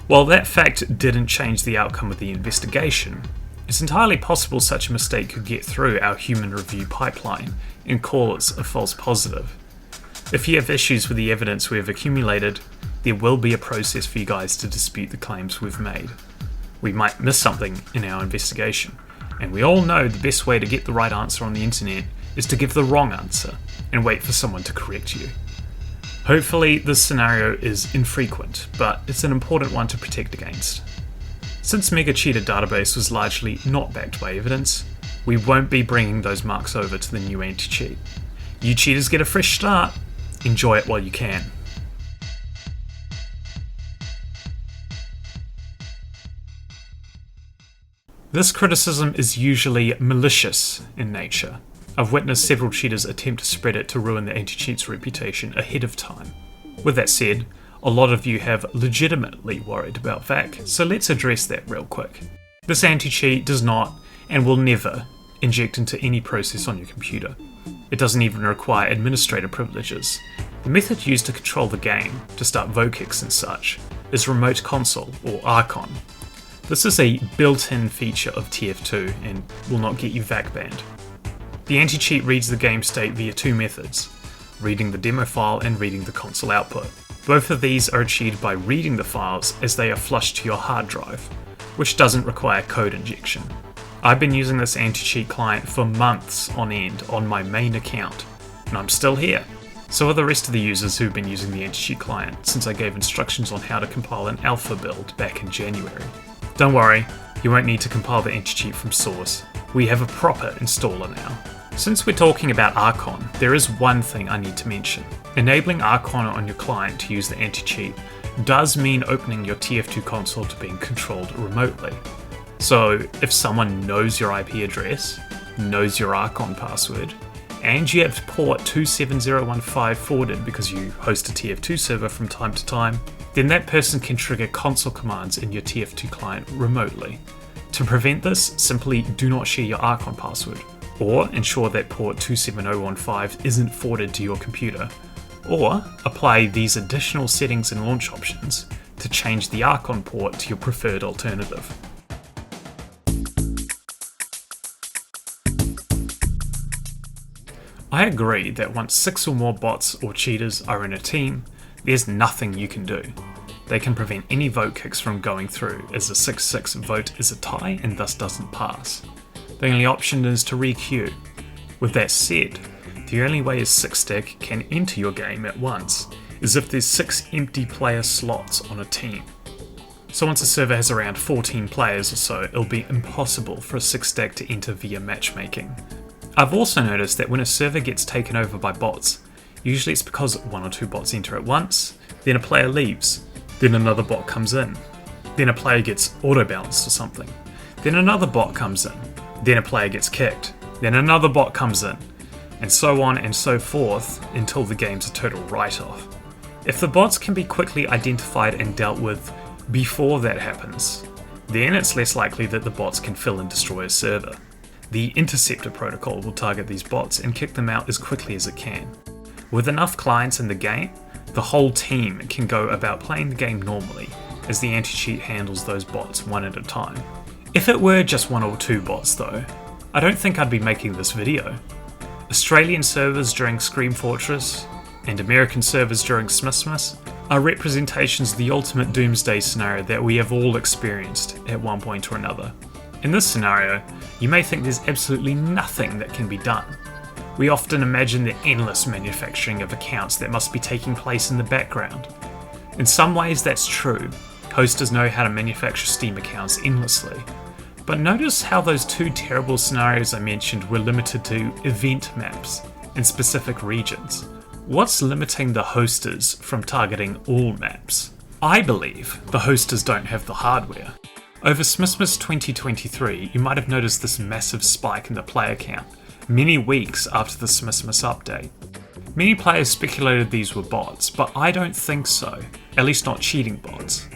While that fact didn't change the outcome of the investigation, it's entirely possible such a mistake could get through our human review pipeline and call it a false positive. If you have issues with the evidence we have accumulated, there will be a process for you guys to dispute the claims we've made. We might miss something in our investigation, and we all know the best way to get the right answer on the internet is to give the wrong answer and wait for someone to correct you. Hopefully this scenario is infrequent, but it's an important one to protect against. Since MegaCheaterDatabase was largely not backed by evidence, we won't be bringing those marks over to the new anti-cheat. You cheaters get a fresh start. Enjoy it while you can. This criticism is usually malicious in nature. I've witnessed several cheaters attempt to spread it to ruin the anti-cheat's reputation ahead of time. With that said, a lot of you have legitimately worried about VAC, so let's address that real quick. This anti-cheat does not, and will never, inject into any process on your computer. It doesn't even require administrator privileges. The method used to control the game, to start vote kicks and such, is Remote Console, or Archon. This is a built-in feature of TF2 and will not get you VAC banned. The anti-cheat reads the game state via two methods, reading the demo file and reading the console output. Both of these are achieved by reading the files as they are flushed to your hard drive, which doesn't require code injection. I've been using this anti-cheat client for months on end on my main account, and I'm still here. So are the rest of the users who've been using the anti-cheat client since I gave instructions on how to compile an alpha build back in January. Don't worry, you won't need to compile the anti-cheat from source. We have a proper installer now. Since we're talking about Archon, there is one thing I need to mention. Enabling Archon on your client to use the anti-cheat does mean opening your TF2 console to being controlled remotely. So if someone knows your IP address, knows your Archon password, and you have port 27015 forwarded because you host a TF2 server from time to time, then that person can trigger console commands in your TF2 client remotely. To prevent this, simply do not share your Archon password, or ensure that port 27015 isn't forwarded to your computer, or apply these additional settings and launch options to change the Archon port to your preferred alternative. I agree that once 6 or more bots or cheaters are in a team, there's nothing you can do. They can prevent any vote kicks from going through, as a 6-6 vote is a tie and thus doesn't pass. The only option is to re-queue. With that said, the only way a 6-stack can enter your game at once is if there's 6 empty player slots on a team. So once a server has around 14 players or so, it'll be impossible for a 6-stack to enter via matchmaking. I've also noticed that when a server gets taken over by bots, Usually it's because one or two bots enter at once, then a player leaves, then another bot comes in, then a player gets auto-bounced or something, then another bot comes in, then a player gets kicked, then another bot comes in, and so on and so forth until the game's a total write-off. If the bots can be quickly identified and dealt with before that happens, then it's less likely that the bots can fill and destroy a server. The interceptor protocol will target these bots and kick them out as quickly as it can. With enough clients in the game, the whole team can go about playing the game normally, as the anti-cheat handles those bots one at a time. If it were just one or two bots though, I don't think I'd be making this video. Australian servers during Scream Fortress and American servers during Smithmas are representations of the ultimate doomsday scenario that we have all experienced at one point or another. In this scenario, you may think there's absolutely nothing that can be done. We often imagine the endless manufacturing of accounts that must be taking place in the background. In some ways that's true. Hosters know how to manufacture Steam accounts endlessly. But notice how those two terrible scenarios I mentioned were limited to event maps in specific regions. What's limiting the hosters from targeting all maps? I believe the hosters don't have the hardware. Over Smithmas 2023, you might have noticed this massive spike in the player count, many weeks after the Smithmas update. Many players speculated these were bots, but I don't think so, at least not cheating bots.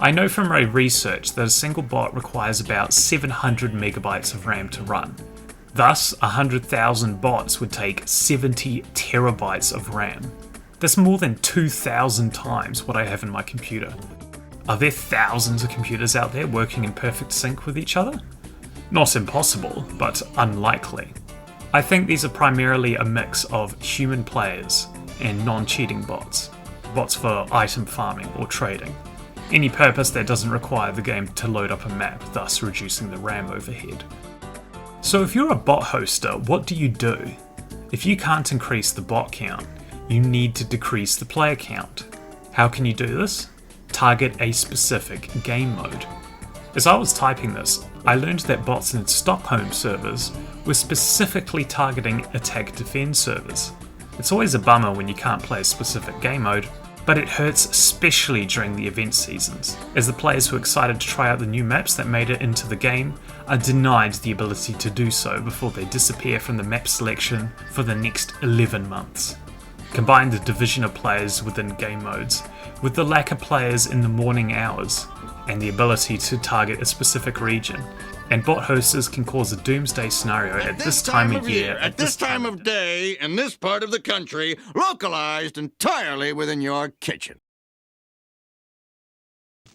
I know from my research that a single bot requires about 700 megabytes of RAM to run. Thus, 100,000 bots would take 70 terabytes of RAM. That's more than 2,000 times what I have in my computer. Are there thousands of computers out there working in perfect sync with each other? Not impossible, but unlikely. I think these are primarily a mix of human players and non-cheating bots. Bots for item farming or trading. Any purpose that doesn't require the game to load up a map, thus reducing the RAM overhead. So if you're a bot hoster, what do you do? If you can't increase the bot count, you need to decrease the player count. How can you do this? Target a specific game mode. As I was typing this, I learned that bots in Stockholm servers were specifically targeting attack defend servers. It's always a bummer when you can't play a specific game mode, but it hurts especially during the event seasons, as the players who are excited to try out the new maps that made it into the game are denied the ability to do so before they disappear from the map selection for the next 11 months. Combine the division of players within game modes with the lack of players in the morning hours and the ability to target a specific region, and bot hosters can cause a doomsday scenario at this time of year, at this time of day, in this part of the country, localized entirely within your kitchen.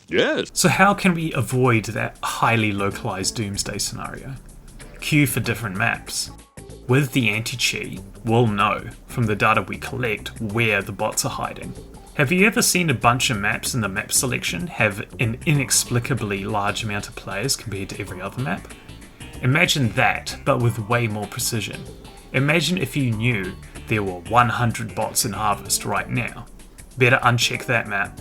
Yes. So how can we avoid that highly localized doomsday scenario? Queue for different maps. With the anti-cheat, we'll know from the data we collect where the bots are hiding. Have you ever seen a bunch of maps in the map selection have an inexplicably large amount of players compared to every other map? Imagine that, but with way more precision. Imagine if you knew there were 100 bots in Harvest right now. Better uncheck that map.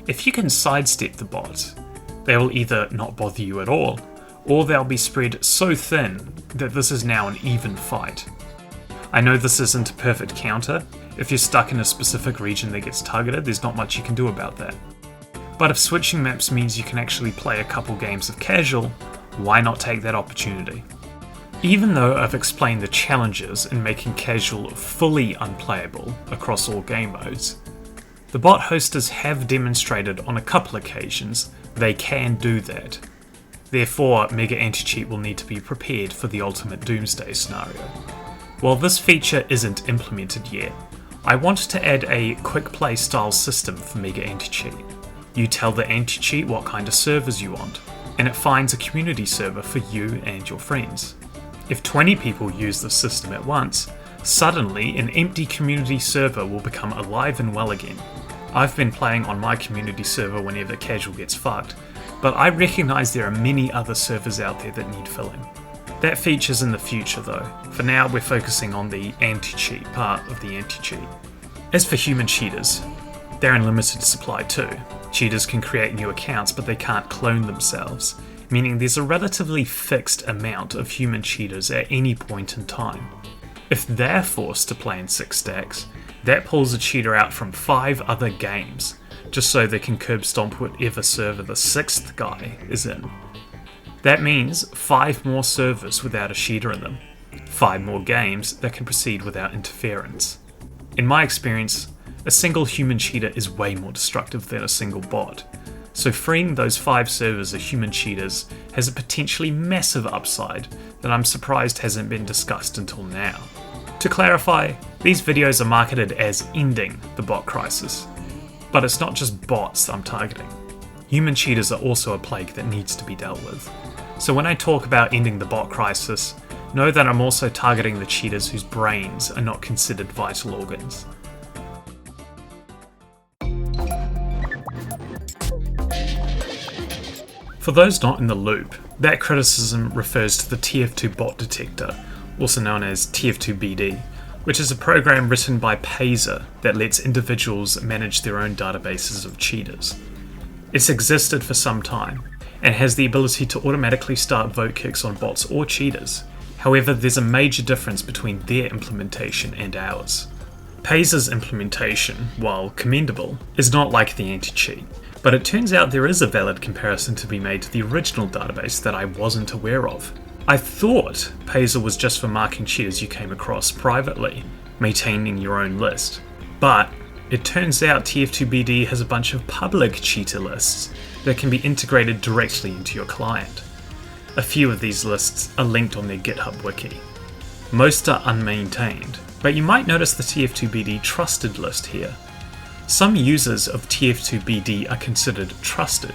If you can sidestep the bots, they will either not bother you at all, or they'll be spread so thin that this is now an even fight. I know this isn't a perfect counter. If you're stuck in a specific region that gets targeted, there's not much you can do about that. But if switching maps means you can actually play a couple games of casual, why not take that opportunity? Even though I've explained the challenges in making casual fully unplayable across all game modes, the bot hosters have demonstrated on a couple occasions they can do that. Therefore, MegaAntiCheat will need to be prepared for the ultimate doomsday scenario. While this feature isn't implemented yet, I wanted to add a quick play style system for MegaAntiCheat. You tell the anti-cheat what kind of servers you want, and it finds a community server for you and your friends. If 20 people use the system at once, suddenly an empty community server will become alive and well again. I've been playing on my community server whenever casual gets fucked, but I recognise there are many other servers out there that need filling. That feature's in the future though. For now we're focusing on the anti-cheat part of the anti-cheat. As for human cheaters, they're in limited supply too. Cheaters can create new accounts but they can't clone themselves, meaning there's a relatively fixed amount of human cheaters at any point in time. If they're forced to play in 6 stacks, That pulls a cheater out from 5 other games, just so they can curb stomp whatever server the 6th guy is in. That means 5 more servers without a cheater in them, 5 more games that can proceed without interference. In my experience, a single human cheater is way more destructive than a single bot, so freeing those 5 servers of human cheaters has a potentially massive upside that I'm surprised hasn't been discussed until now. To clarify, these videos are marketed as ending the bot crisis, but it's not just bots I'm targeting. Human cheaters are also a plague that needs to be dealt with. So when I talk about ending the bot crisis, know that I'm also targeting the cheaters whose brains are not considered vital organs. For those not in the loop, that criticism refers to the TF2 bot detector, also known as TF2BD, which is a program written by Payzer that lets individuals manage their own databases of cheaters. It's existed for some time, and has the ability to automatically start vote kicks on bots or cheaters. However, there's a major difference between their implementation and ours. Payzer's implementation, while commendable, is not like the anti-cheat, but it turns out there is a valid comparison to be made to the original database that I wasn't aware of. I thought Payzer was just for marking cheaters you came across privately, maintaining your own list, but it turns out TF2BD has a bunch of public cheater lists that can be integrated directly into your client. A few of these lists are linked on their GitHub wiki. Most are unmaintained, but you might notice the TF2BD trusted list here. Some users of TF2BD are considered trusted,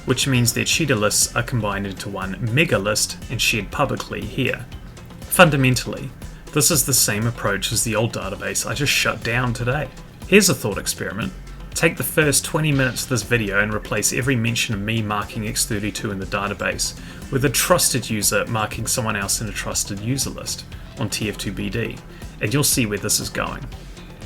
which means their cheater lists are combined into one mega list and shared publicly here. Fundamentally, this is the same approach as the old database I just shut down today. Here's a thought experiment. Take the first 20 minutes of this video and replace every mention of me marking X32 in the database with a trusted user marking someone else in a trusted user list on TF2BD, and you'll see where this is going.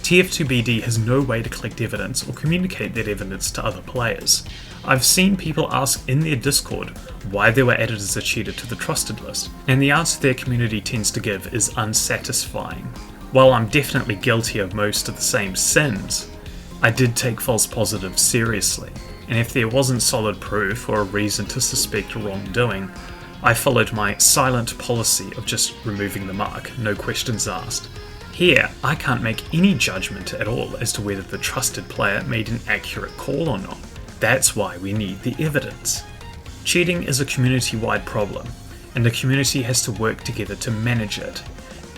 TF2BD has no way to collect evidence or communicate that evidence to other players. I've seen people ask in their Discord why they were added as a cheater to the trusted list, and the answer their community tends to give is unsatisfying. While I'm definitely guilty of most of the same sins, I did take false positives seriously, and if there wasn't solid proof or a reason to suspect wrongdoing, I followed my silent policy of just removing the mark, no questions asked. Here, I can't make any judgment at all as to whether the trusted player made an accurate call or not. That's why we need the evidence. Cheating is a community-wide problem, and the community has to work together to manage it.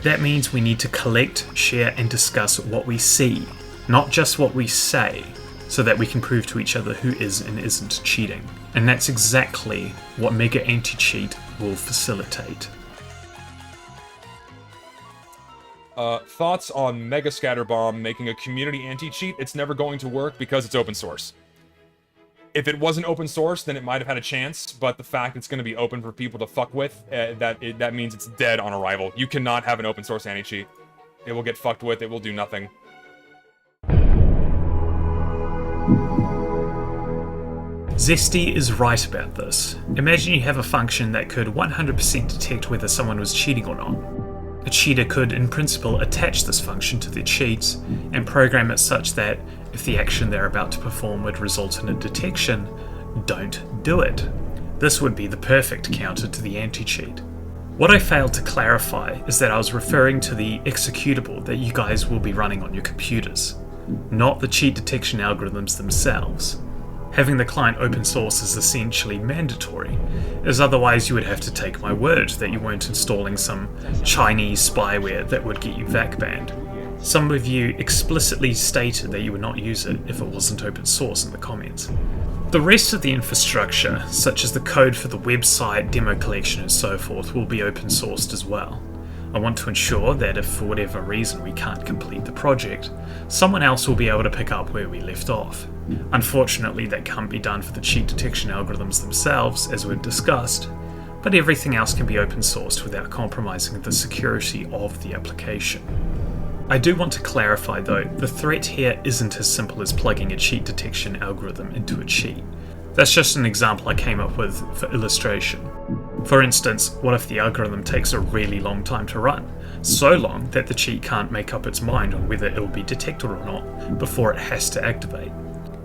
That means we need to collect, share, and discuss what we see, not just what we say, so that we can prove to each other who is and isn't cheating. And that's exactly what MegaAntiCheat will facilitate. Thoughts on MegaScatterBomb making a community anti-cheat? It's never going to work because it's open source. If it wasn't open source, then it might have had a chance, but the fact it's going to be open for people to fuck with, that means it's dead on arrival. You cannot have an open source anti-cheat. It will get fucked with, it will do nothing. Zesty is right about this. Imagine you have a function that could 100% detect whether someone was cheating or not. A cheater could, in principle, attach this function to their cheats and program it such that, if the action they're about to perform would result in a detection, don't do it. This would be the perfect counter to the anti-cheat. What I failed to clarify is that I was referring to the executable that you guys will be running on your computers, not the cheat detection algorithms themselves. Having the client open source is essentially mandatory, as otherwise you would have to take my word that you weren't installing some Chinese spyware that would get you VAC banned. Some of you explicitly stated that you would not use it if it wasn't open source in the comments. The rest of the infrastructure, such as the code for the website, demo collection and so forth, will be open sourced as well. I want to ensure that if for whatever reason we can't complete the project, someone else will be able to pick up where we left off. Unfortunately, that can't be done for the cheat detection algorithms themselves, as we've discussed, but everything else can be open sourced without compromising the security of the application. I do want to clarify though, the threat here isn't as simple as plugging a cheat detection algorithm into a cheat. That's just an example I came up with for illustration. For instance, what if the algorithm takes a really long time to run, so long that the cheat can't make up its mind on whether it will be detected or not before it has to activate.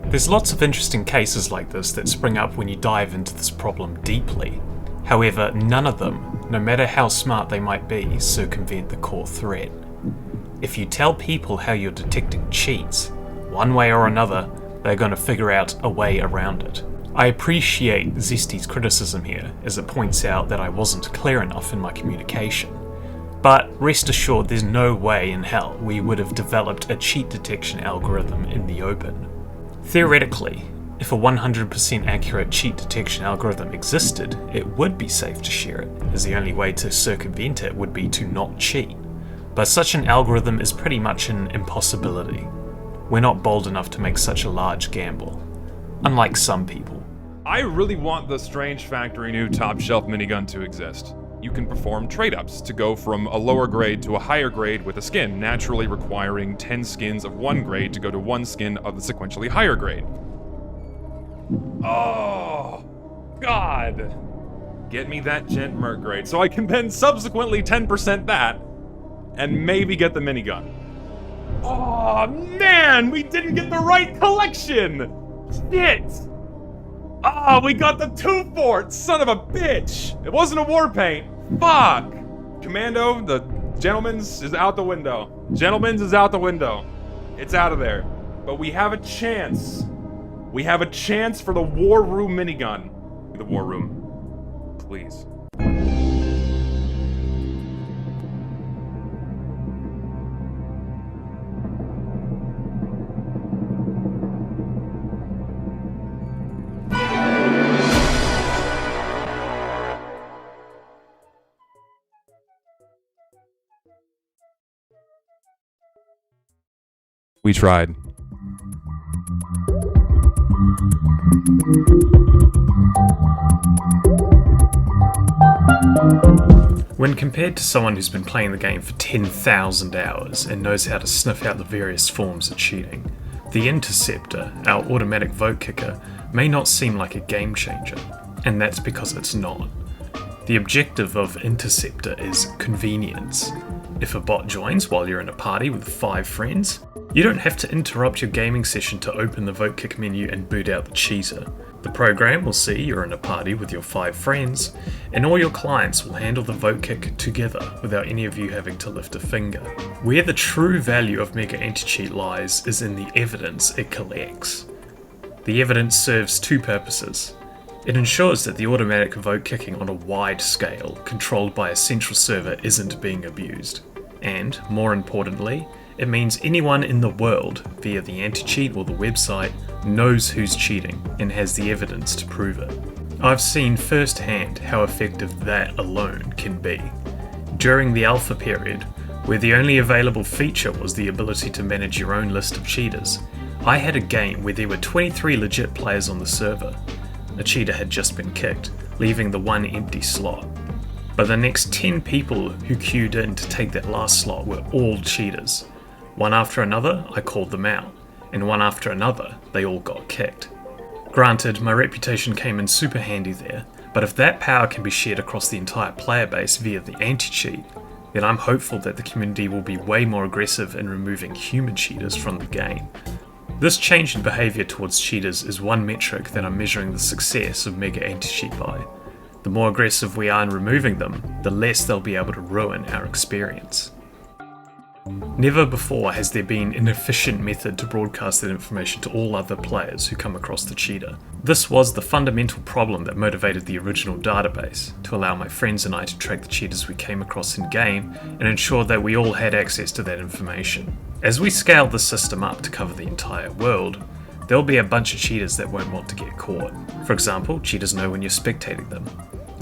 There's lots of interesting cases like this that spring up when you dive into this problem deeply. However, none of them, no matter how smart they might be, circumvent the core threat. If you tell people how you're detecting cheats, one way or another, they're going to figure out a way around it. I appreciate Zesty's criticism here, as it points out that I wasn't clear enough in my communication. But rest assured, there's no way in hell we would have developed a cheat detection algorithm in the open. Theoretically, if a 100% accurate cheat detection algorithm existed, it would be safe to share it, as the only way to circumvent it would be to not cheat. But such an algorithm is pretty much an impossibility. We're not bold enough to make such a large gamble, unlike some people. I really want the strange factory new top shelf minigun to exist. You can perform trade-ups to go from a lower grade to a higher grade with a skin, naturally requiring 10 skins of one grade to go to 1 skin of the sequentially higher grade. Oh, God. Get me that gent merc grade so I can then subsequently 10% that and maybe get the minigun. Oh, man, we didn't get the right collection. Shit. Oh, we got the 2 forts, son of a bitch. It wasn't a war paint. Fuck. Commando, the gentleman's is out the window. Gentleman's is out the window. It's out of there. But we have a chance. We have a chance for the War Room minigun. The War Room. Please. We tried. When compared to someone who's been playing the game for 10,000 hours and knows how to sniff out the various forms of cheating, the Interceptor, our automatic vote kicker, may not seem like a game changer, and that's because it's not. The objective of Interceptor is convenience. If a bot joins while you're in a party with 5 friends, you don't have to interrupt your gaming session to open the vote kick menu and boot out the cheater. The program will see you're in a party with your 5 friends, and all your clients will handle the vote kick together without any of you having to lift a finger. Where the true value of MegaAntiCheat lies is in the evidence it collects. The evidence serves 2 purposes. It ensures that the automatic vote kicking on a wide scale, controlled by a central server, isn't being abused. And, more importantly, it means anyone in the world, via the anti-cheat or the website, knows who's cheating and has the evidence to prove it. I've seen firsthand how effective that alone can be. During the alpha period, where the only available feature was the ability to manage your own list of cheaters, I had a game where there were 23 legit players on the server. A cheater had just been kicked, leaving the 1 empty slot. But the next 10 people who queued in to take that last slot were all cheaters. One after another, I called them out, and one after another, they all got kicked. Granted, my reputation came in super handy there, but if that power can be shared across the entire player base via the anti-cheat, then I'm hopeful that the community will be way more aggressive in removing human cheaters from the game. This change in behaviour towards cheaters is one metric that I'm measuring the success of MegaAntiCheat by. The more aggressive we are in removing them, the less they'll be able to ruin our experience. Never before has there been an efficient method to broadcast that information to all other players who come across the cheater. This was the fundamental problem that motivated the original database, to allow my friends and I to track the cheaters we came across in game and ensure that we all had access to that information. As we scale the system up to cover the entire world, there'll be a bunch of cheaters that won't want to get caught. For example, cheaters know when you're spectating them,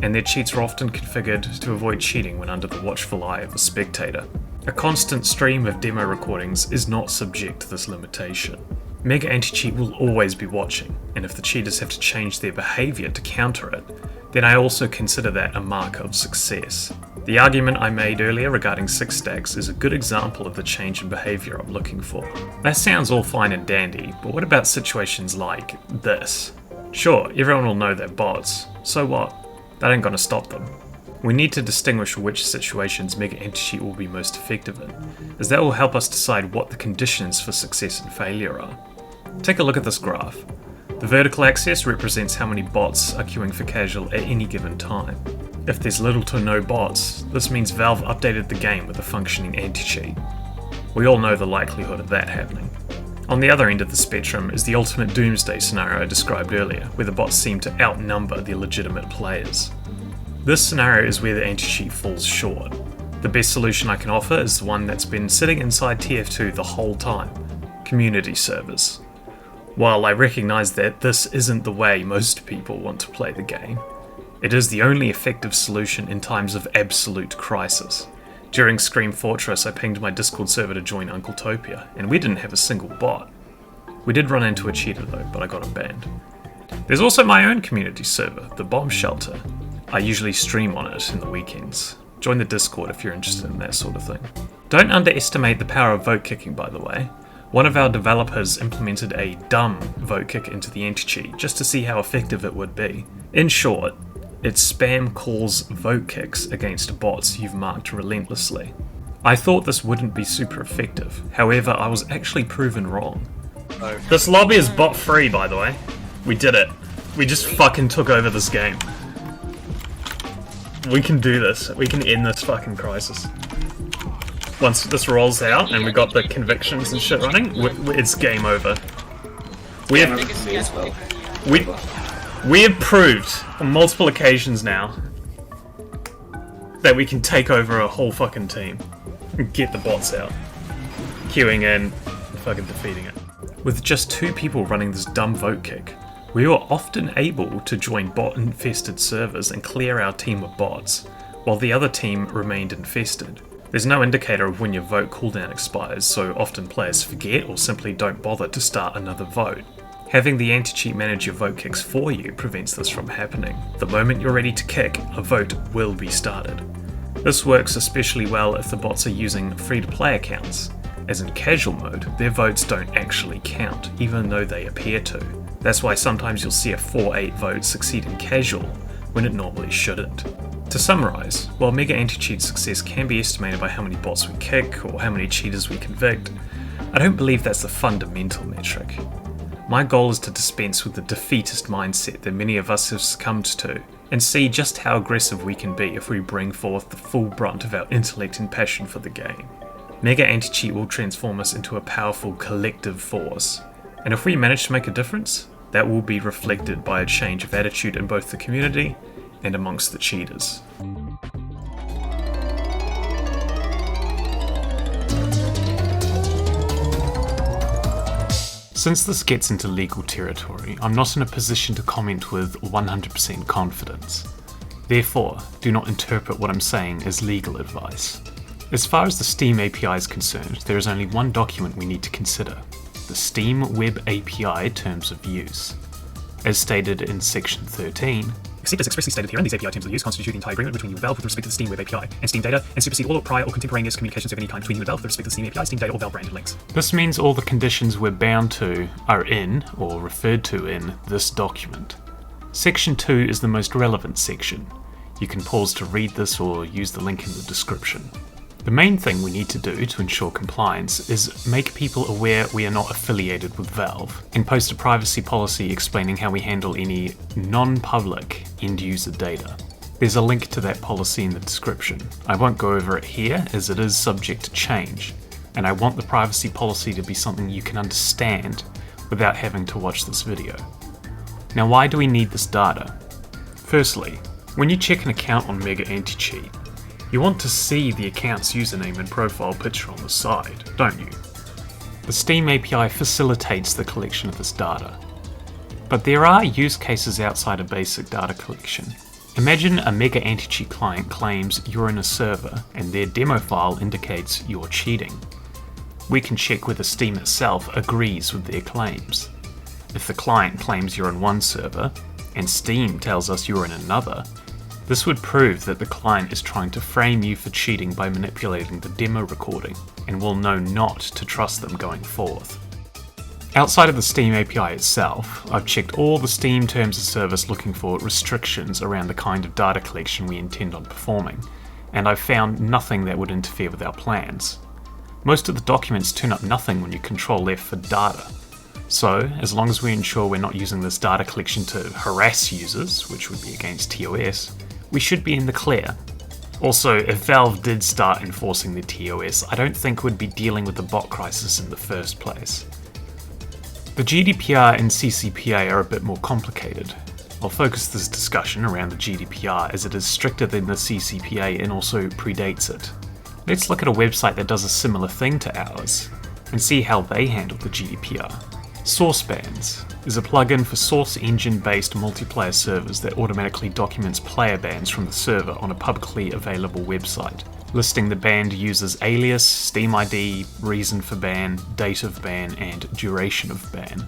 and their cheats are often configured to avoid cheating when under the watchful eye of a spectator. A constant stream of demo recordings is not subject to this limitation. MegaAntiCheat will always be watching, and if the cheaters have to change their behaviour to counter it, then I also consider that a mark of success. The argument I made earlier regarding 6 stacks is a good example of the change in behaviour I'm looking for. That sounds all fine and dandy, but what about situations like this? Sure, everyone will know they're bots, so what? That ain't gonna stop them. We need to distinguish which situations MegaAntiCheat will be most effective in, as that will help us decide what the conditions for success and failure are. Take a look at this graph. The vertical axis represents how many bots are queuing for casual at any given time. If there's little to no bots, this means Valve updated the game with a functioning anti-cheat. We all know the likelihood of that happening. On the other end of the spectrum is the ultimate doomsday scenario I described earlier, where the bots seem to outnumber the legitimate players. This scenario is where the anti-cheat falls short. The best solution I can offer is the one that's been sitting inside TF2 the whole time: community servers. While I recognise that this isn't the way most people want to play the game, it is the only effective solution in times of absolute crisis. During Scream Fortress, I pinged my Discord server to join Uncletopia, and we didn't have a single bot. We did run into a cheater though, but I got him banned. There's also my own community server, the Bomb Shelter. I usually stream on it in the weekends. Join the Discord if you're interested in that sort of thing. Don't underestimate the power of vote kicking, by the way. One of our developers implemented a dumb vote kick into the anti-cheat just to see how effective it would be. In short, it spam calls vote kicks against bots you've marked relentlessly. I thought this wouldn't be super effective, however I was actually proven wrong. This lobby is bot free, by the way. We did it. We just fucking took over this game. We can do this. We can end this fucking crisis. Once this rolls out and we got the convictions and shit running, it's game over. We have proved on multiple occasions now that we can take over a whole fucking team and get the bots out, queuing in, and fucking defeating it. With just 2 people running this dumb vote kick, we were often able to join bot-infested servers and clear our team of bots, while the other team remained infested. There's no indicator of when your vote cooldown expires, so often players forget or simply don't bother to start another vote. Having the anti-cheat manage your vote kicks for you prevents this from happening. The moment you're ready to kick, a vote will be started. This works especially well if the bots are using free-to-play accounts, as in casual mode, their votes don't actually count, even though they appear to. That's why sometimes you'll see a 4-8 vote succeed in casual, when it normally shouldn't. To summarise, while MegaAntiCheat's success can be estimated by how many bots we kick or how many cheaters we convict, I don't believe that's the fundamental metric. My goal is to dispense with the defeatist mindset that many of us have succumbed to, and see just how aggressive we can be if we bring forth the full brunt of our intellect and passion for the game. MegaAntiCheat will transform us into a powerful collective force, and if we manage to make a difference, that will be reflected by a change of attitude in both the community and amongst the cheaters. Since this gets into legal territory, I'm not in a position to comment with 100% confidence. Therefore, do not interpret what I'm saying as legal advice. As far as the Steam API is concerned, there is only one document we need to consider: the Steam Web API Terms of Use. As stated in Section 13, except as expressly stated herein, these API terms of use constitute the entire agreement between you and Valve with respect to the Steam Web API and Steam data, and supersede all prior or contemporaneous communications of any kind between you and Valve with respect to the Steam API, Steam data, or Valve branded links. This means all the conditions we're bound to are in, or referred to in, this document. Section 2 is the most relevant section. You can pause to read this or use the link in the description. The main thing we need to do to ensure compliance is make people aware we are not affiliated with Valve, and post a privacy policy explaining how we handle any non-public end-user data. There's a link to that policy in the description. I won't go over it here as it is subject to change, and I want the privacy policy to be something you can understand without having to watch this video. Now, why do we need this data? Firstly, when you check an account on MegaAntiCheat, you want to see the account's username and profile picture on the side, don't you? The Steam API facilitates the collection of this data. But there are use cases outside of basic data collection. Imagine a MegaAntiCheat client claims you're in a server and their demo file indicates you're cheating. We can check whether Steam itself agrees with their claims. If the client claims you're in one server and Steam tells us you're in another, this would prove that the client is trying to frame you for cheating by manipulating the demo recording, and we'll know not to trust them going forth. Outside of the Steam API itself, I've checked all the Steam terms of service looking for restrictions around the kind of data collection we intend on performing, and I've found nothing that would interfere with our plans. Most of the documents turn up nothing when you Control F for data. So, as long as we ensure we're not using this data collection to harass users, which would be against TOS, we should be in the clear. Also, if Valve did start enforcing the TOS, I don't think we'd be dealing with the bot crisis in the first place. The GDPR and CCPA are a bit more complicated. I'll focus this discussion around the GDPR as it is stricter than the CCPA and also predates it. Let's look at a website that does a similar thing to ours, and see how they handle the GDPR. SourceBans is a plugin for Source Engine-based multiplayer servers that automatically documents player bans from the server on a publicly available website, listing the banned user's alias, Steam ID, reason for ban, date of ban, and duration of ban.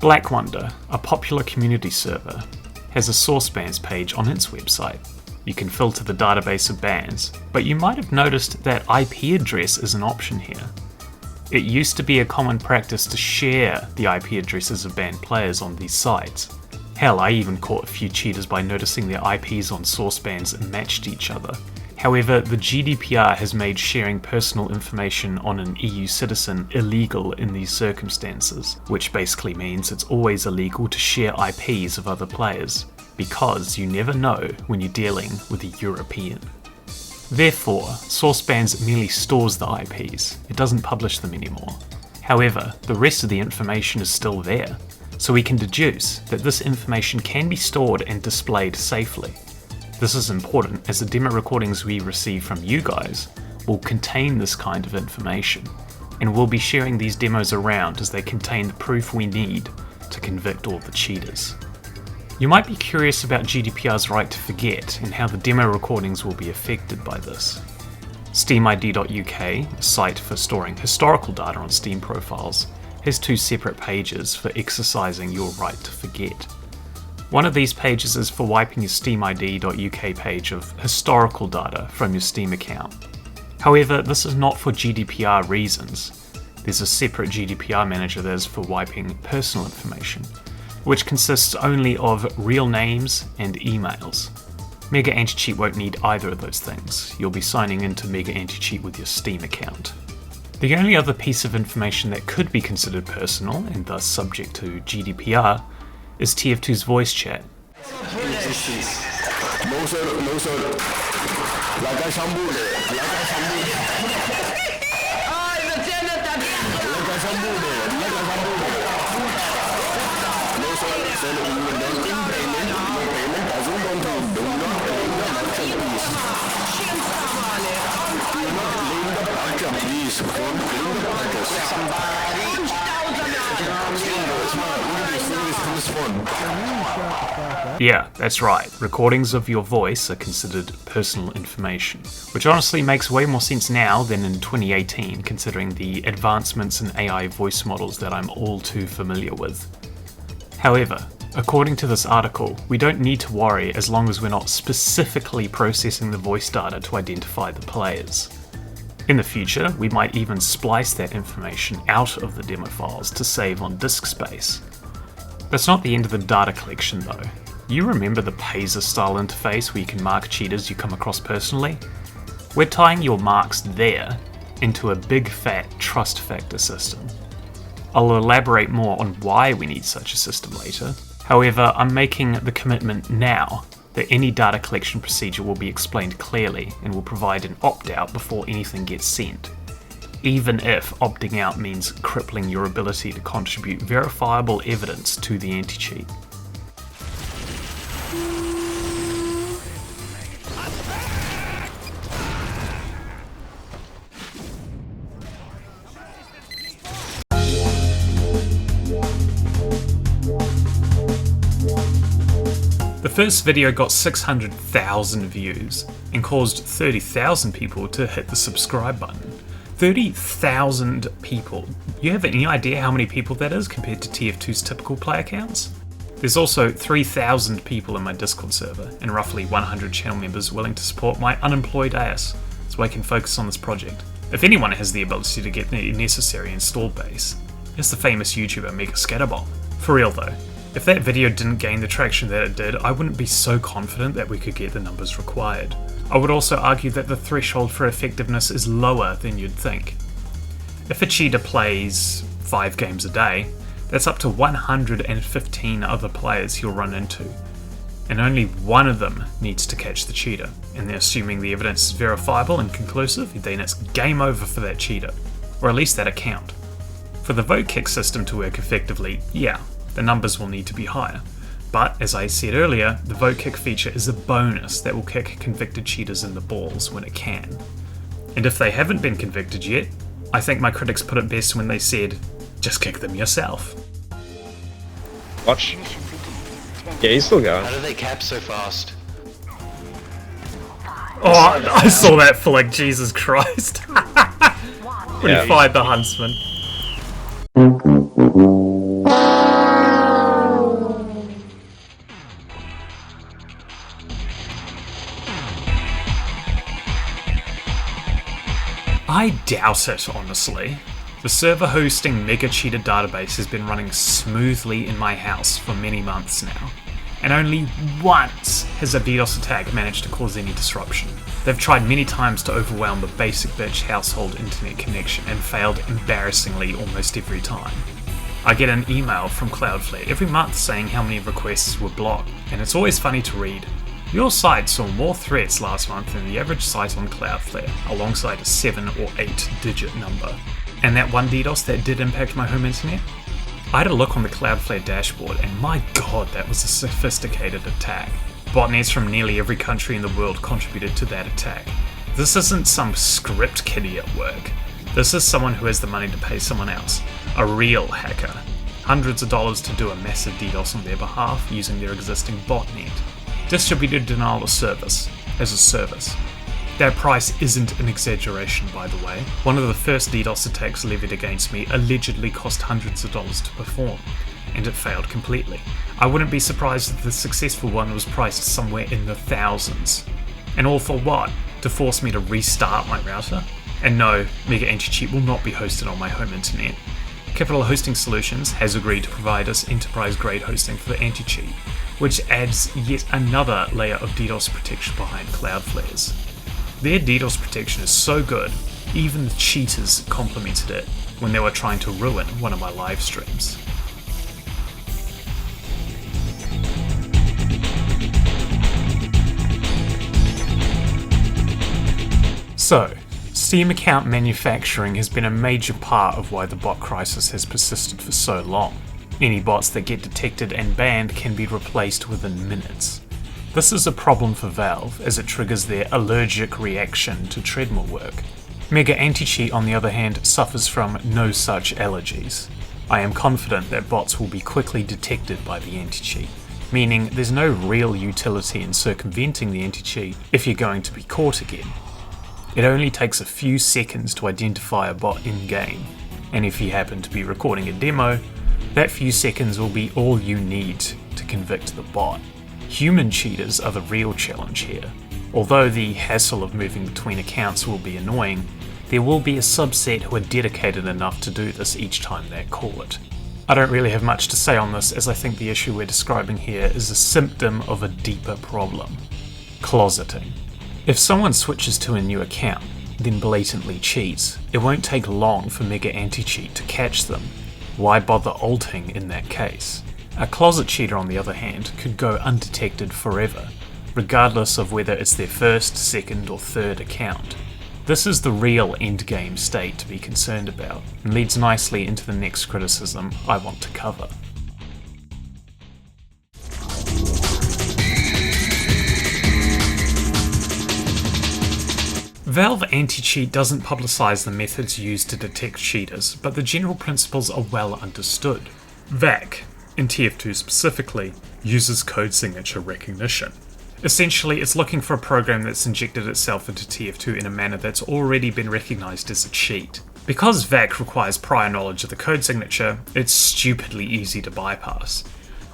Black Wonder, a popular community server, has a SourceBans page on its website. You can filter the database of bans, but you might have noticed that IP address is an option here. It used to be a common practice to share the IP addresses of banned players on these sites. Hell, I even caught a few cheaters by noticing their IPs on SourceBans matched each other. However, the GDPR has made sharing personal information on an EU citizen illegal in these circumstances, which basically means it's always illegal to share IPs of other players, because you never know when you're dealing with a European. Therefore, SourceBans merely stores the IPs, it doesn't publish them anymore. However, the rest of the information is still there, so we can deduce that this information can be stored and displayed safely. This is important as the demo recordings we receive from you guys will contain this kind of information, and we'll be sharing these demos around as they contain the proof we need to convict all the cheaters. You might be curious about GDPR's right to forget and how the demo recordings will be affected by this. SteamID.uk, a site for storing historical data on Steam profiles, has two separate pages for exercising your right to forget. One of these pages is for wiping your SteamID.uk page of historical data from your Steam account. However, this is not for GDPR reasons. There's a separate GDPR manager that is for wiping personal information, which consists only of real names and emails. MegaAntiCheat won't need either of those things. You'll be signing into MegaAntiCheat with your Steam account. The only other piece of information that could be considered personal and thus subject to GDPR is TF2's voice chat. Yeah, that's right. Recordings of your voice are considered personal information, which honestly makes way more sense now than in 2018, considering the advancements in AI voice models that I'm all too familiar with. However, according to this article, we don't need to worry as long as we're not specifically processing the voice data to identify the players. In the future, we might even splice that information out of the demo files to save on disk space. That's not the end of the data collection though. You remember the Pazer style interface where you can mark cheaters you come across personally? We're tying your marks there into a big fat trust factor system. I'll elaborate more on why we need such a system later. However, I'm making the commitment now that any data collection procedure will be explained clearly and will provide an opt-out before anything gets sent, even if opting out means crippling your ability to contribute verifiable evidence to the anti-cheat. The first video got 600,000 views and caused 30,000 people to hit the subscribe button. 30,000 people. You have any idea how many people that is compared to TF2's typical player counts? There's also 3,000 people in my Discord server and roughly 100 channel members willing to support my unemployed ass so I can focus on this project. If anyone has the ability to get the necessary install base, is the famous YouTuber MegaCheaterDatabase. For real though, if that video didn't gain the traction that it did, I wouldn't be so confident that we could get the numbers required. I would also argue that the threshold for effectiveness is lower than you'd think. If a cheater plays 5 games a day, that's up to 115 other players he'll run into, and only one of them needs to catch the cheater, and then assuming the evidence is verifiable and conclusive, then it's game over for that cheater, or at least that account. For the vote kick system to work effectively, yeah, the numbers will need to be higher, but as I said earlier, the vote kick feature is a bonus that will kick convicted cheaters in the balls when it can. And if they haven't been convicted yet, I think my critics put it best when they said, just kick them yourself. Watch. Yeah, he's still going. How do they cap so fast? Oh, I saw that flick, Jesus Christ. When he fired the huntsman. I doubt it, honestly. The server hosting MegaCheaterDatabase has been running smoothly in my house for many months now, and only once has a DDoS attack managed to cause any disruption. They've tried many times to overwhelm the basic bitch household internet connection and failed embarrassingly almost every time. I get an email from Cloudflare every month saying how many requests were blocked, and it's always funny to read. Your site saw more threats last month than the average site on Cloudflare, alongside a 7 or 8 digit number. And that one DDoS that did impact my home internet? I had a look on the Cloudflare dashboard, and my god, that was a sophisticated attack. Botnets from nearly every country in the world contributed to that attack. This isn't some script kiddie at work. This is someone who has the money to pay someone else, a real hacker. Hundreds of dollars to do a massive DDoS on their behalf using their existing botnet. Distributed denial of service as a service. That price isn't an exaggeration, by the way. One of the first DDoS attacks levied against me allegedly cost hundreds of dollars to perform, and it failed completely. I wouldn't be surprised if the successful one was priced somewhere in the thousands. And all for what? To force me to restart my router? And no, MegaAntiCheat will not be hosted on my home internet. Capital Hosting Solutions has agreed to provide us enterprise-grade hosting for the anti-cheat, which adds yet another layer of DDoS protection behind Cloudflare's. Their DDoS protection is so good, even the cheaters complimented it when they were trying to ruin one of my live streams. So, Steam account manufacturing has been a major part of why the bot crisis has persisted for so long. Any bots that get detected and banned can be replaced within minutes. This is a problem for Valve, as it triggers their allergic reaction to treadmill work. MegaAntiCheat, on the other hand, suffers from no such allergies. I am confident that bots will be quickly detected by the anti-cheat, meaning there's no real utility in circumventing the anti-cheat if you're going to be caught again. It only takes a few seconds to identify a bot in-game, and if you happen to be recording a demo, that few seconds will be all you need to convict the bot. Human cheaters are the real challenge here. Although the hassle of moving between accounts will be annoying, there will be a subset who are dedicated enough to do this each time they're caught. I don't really have much to say on this, as I think the issue we're describing here is a symptom of a deeper problem. Closeting. If someone switches to a new account, then blatantly cheats, it won't take long for MegaAntiCheat to catch them. Why bother alting in that case? A closet cheater, on the other hand, could go undetected forever, regardless of whether it's their first, second, or third account. This is the real endgame state to be concerned about, and leads nicely into the next criticism I want to cover. Valve Anti-Cheat doesn't publicize the methods used to detect cheaters, but the general principles are well understood. VAC, in TF2 specifically, uses code signature recognition. Essentially, it's looking for a program that's injected itself into TF2 in a manner that's already been recognized as a cheat. Because VAC requires prior knowledge of the code signature, it's stupidly easy to bypass.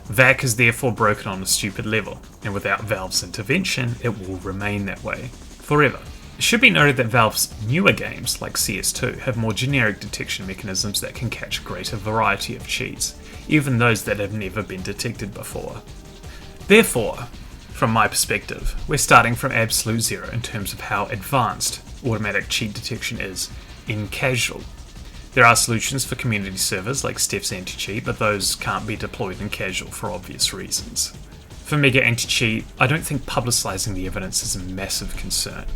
VAC is therefore broken on a stupid level, and without Valve's intervention, it will remain that way, forever. It should be noted that Valve's newer games, like CS2, have more generic detection mechanisms that can catch a greater variety of cheats, even those that have never been detected before. Therefore, from my perspective, we're starting from absolute zero in terms of how advanced automatic cheat detection is in casual. There are solutions for community servers like Steph's Anti-Cheat, but those can't be deployed in casual for obvious reasons. For MegaAntiCheat, I don't think publicising the evidence is a massive concern.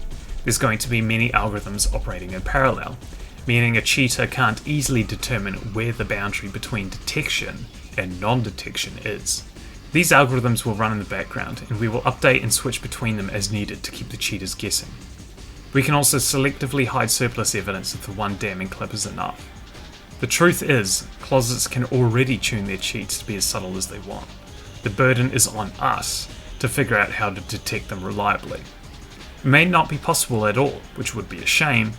There's going to be many algorithms operating in parallel, meaning a cheater can't easily determine where the boundary between detection and non-detection is. These algorithms will run in the background, and we will update and switch between them as needed to keep the cheaters guessing. We can also selectively hide surplus evidence if the one damning clip is enough. The truth is, closets can already tune their cheats to be as subtle as they want. The burden is on us to figure out how to detect them reliably. It may not be possible at all, which would be a shame,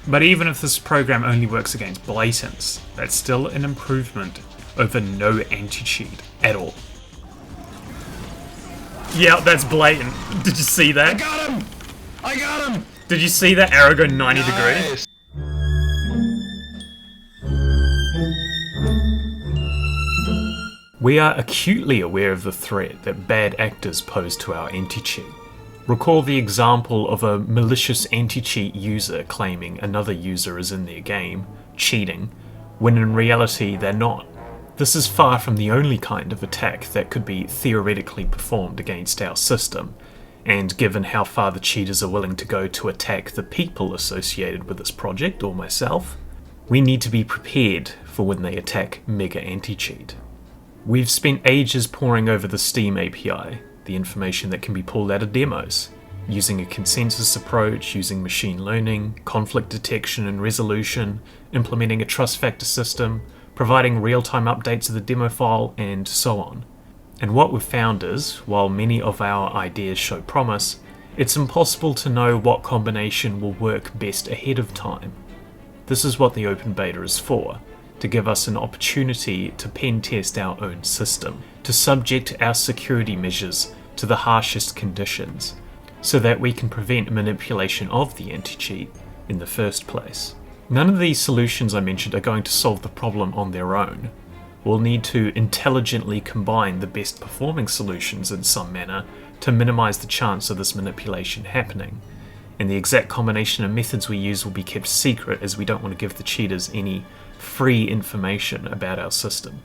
but even if this program only works against blatants, that's still an improvement over no anti-cheat at all. Yeah, that's blatant. Did you see that? I got him! Did you see that arrow go 90 degrees? We are acutely aware of the threat that bad actors pose to our anti-cheat. Recall the example of a malicious anti-cheat user claiming another user is in their game, cheating, when in reality they're not. This is far from the only kind of attack that could be theoretically performed against our system, and given how far the cheaters are willing to go to attack the people associated with this project or myself, we need to be prepared for when they attack MegaAntiCheat. We've spent ages poring over the Steam API, the information that can be pulled out of demos, using a consensus approach, using machine learning, conflict detection and resolution, implementing a trust factor system, providing real-time updates of the demo file, and so on. And what we've found is, while many of our ideas show promise, it's impossible to know what combination will work best ahead of time. This is what the open beta is for, to give us an opportunity to pen test our own system, to subject our security measures to the harshest conditions, so that we can prevent manipulation of the anti-cheat in the first place. None of these solutions I mentioned are going to solve the problem on their own. We'll need to intelligently combine the best performing solutions in some manner to minimize the chance of this manipulation happening, and the exact combination of methods we use will be kept secret as we don't want to give the cheaters any free information about our system.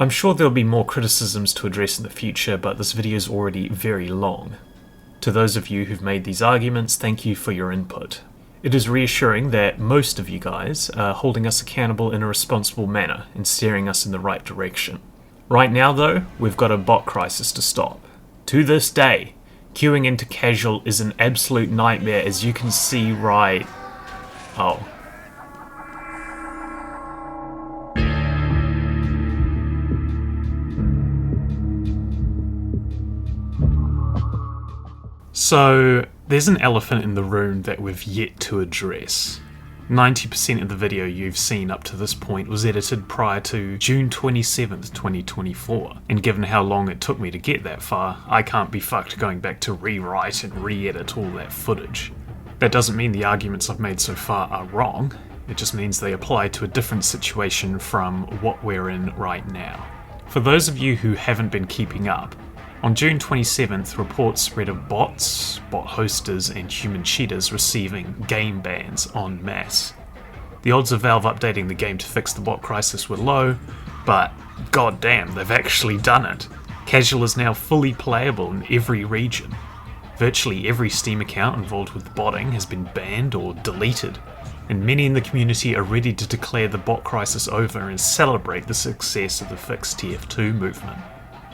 I'm sure there'll be more criticisms to address in the future, but this video is already very long. To those of you who've made these arguments, thank you for your input. It is reassuring that most of you guys are holding us accountable in a responsible manner and steering us in the right direction. Right now though, we've got a bot crisis to stop. To this day, queuing into casual is an absolute nightmare, as you can see right... Oh. So, there's an elephant in the room that we've yet to address. 90% of the video you've seen up to this point was edited prior to June 27th, 2024, and given how long it took me to get that far, I can't be fucked going back to rewrite and re-edit all that footage. That doesn't mean the arguments I've made so far are wrong, it just means they apply to a different situation from what we're in right now. For those of you who haven't been keeping up, on June 27th, reports spread of bots, bot hosters, and human cheaters receiving game bans en masse. The odds of Valve updating the game to fix the bot crisis were low, but goddamn, they've actually done it. Casual is now fully playable in every region. Virtually every Steam account involved with botting has been banned or deleted, and many in the community are ready to declare the bot crisis over and celebrate the success of the fixed TF2 movement.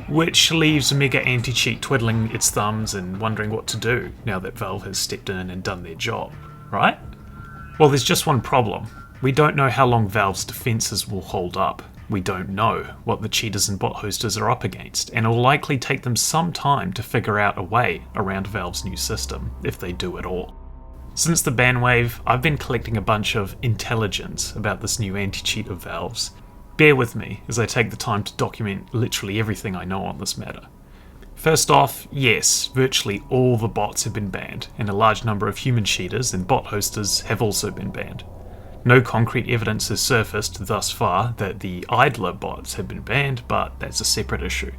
Which leaves MegaAntiCheat twiddling its thumbs and wondering what to do now that Valve has stepped in and done their job, right? Well, there's just one problem. We don't know how long Valve's defenses will hold up. We don't know what the cheaters and bot hosters are up against, and it will likely take them some time to figure out a way around Valve's new system, if they do at all. Since the ban wave, I've been collecting a bunch of intelligence about this new anti-cheat of Valve's. Bear with me as I take the time to document literally everything I know on this matter. First off, yes, virtually all the bots have been banned, and a large number of human cheaters and bot hosters have also been banned. No concrete evidence has surfaced thus far that the idler bots have been banned, but that's a separate issue.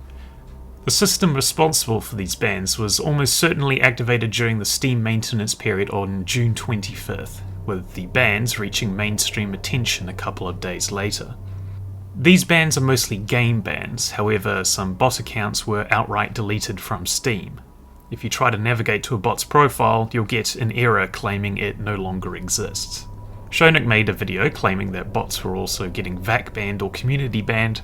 The system responsible for these bans was almost certainly activated during the Steam maintenance period on June 25th, with the bans reaching mainstream attention a couple of days later. These bans are mostly game bans, however some bot accounts were outright deleted from Steam. If you try to navigate to a bot's profile, you'll get an error claiming it no longer exists. Shonik made a video claiming that bots were also getting VAC banned or community banned.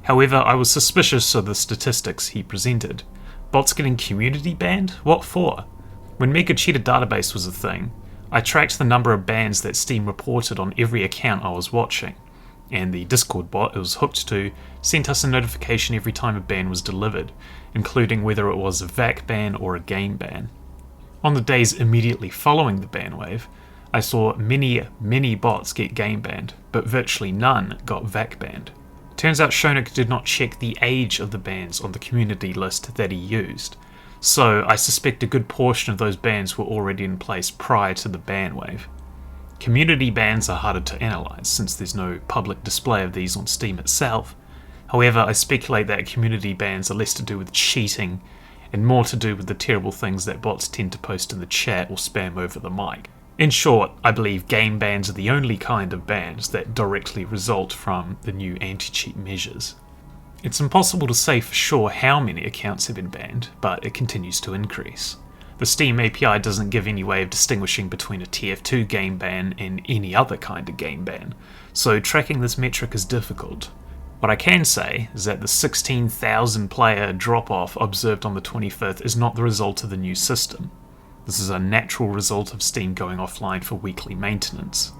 However, I was suspicious of the statistics he presented. Bots getting community banned? What for? When MegaCheaterDatabase was a thing, I tracked the number of bans that Steam reported on every account I was watching, and the Discord bot it was hooked to sent us a notification every time a ban was delivered, including whether it was a VAC ban or a game ban. On the days immediately following the ban wave, I saw many bots get game banned, but virtually none got VAC banned. Turns out Shonik did not check the age of the bans on the community list that he used, so I suspect a good portion of those bans were already in place prior to the ban wave. Community bans are harder to analyse since there's no public display of these on Steam itself. However, I speculate that community bans are less to do with cheating and more to do with the terrible things that bots tend to post in the chat or spam over the mic. In short, I believe game bans are the only kind of bans that directly result from the new anti-cheat measures. It's impossible to say for sure how many accounts have been banned, but it continues to increase. The Steam API doesn't give any way of distinguishing between a TF2 game ban and any other kind of game ban, so tracking this metric is difficult. What I can say is that the 16,000 player drop-off observed on the 25th is not the result of the new system. This is a natural result of Steam going offline for weekly maintenance.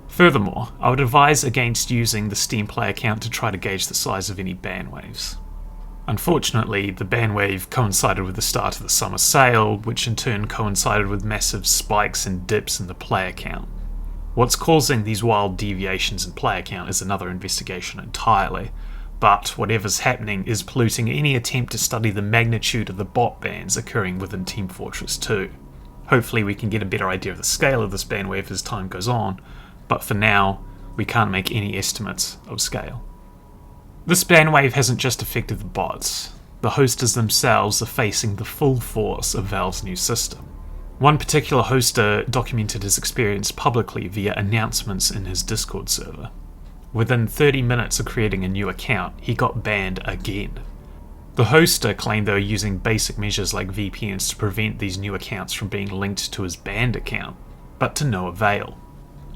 Furthermore, I would advise against using the Steam Play account to try to gauge the size of any ban waves. Unfortunately, the ban wave coincided with the start of the summer sale, which in turn coincided with massive spikes and dips in the Play account. What's causing these wild deviations in Play account is another investigation entirely, but whatever's happening is polluting any attempt to study the magnitude of the bot bans occurring within Team Fortress 2. Hopefully we can get a better idea of the scale of this ban wave as time goes on, but for now, we can't make any estimates of scale. This ban wave hasn't just affected the bots. The hosters themselves are facing the full force of Valve's new system. One particular hoster documented his experience publicly via announcements in his Discord server. Within 30 minutes of creating a new account, he got banned again. The hoster claimed they were using basic measures like VPNs to prevent these new accounts from being linked to his banned account, but to no avail.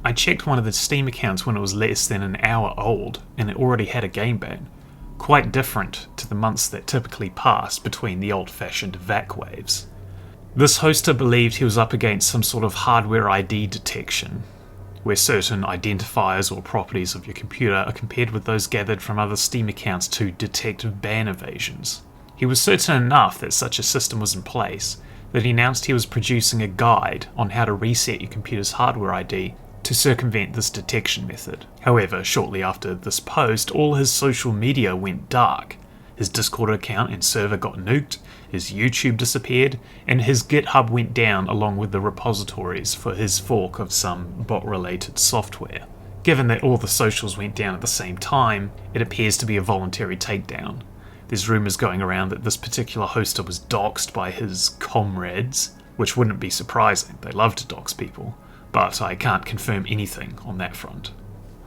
I checked one of the Steam accounts when it was less than an hour old, and it already had a game ban, quite different to the months that typically pass between the old-fashioned VAC waves. This hoster believed he was up against some sort of hardware ID detection, where certain identifiers or properties of your computer are compared with those gathered from other Steam accounts to detect ban evasions. He was certain enough that such a system was in place that he announced he was producing a guide on how to reset your computer's hardware ID to circumvent this detection method. However, shortly after this post, all his social media went dark. His Discord account and server got nuked, his YouTube disappeared, and his GitHub went down along with the repositories for his fork of some bot-related software. Given that all the socials went down at the same time, it appears to be a voluntary takedown. There's rumours going around that this particular hoster was doxed by his comrades, which wouldn't be surprising, they love to dox people, but I can't confirm anything on that front.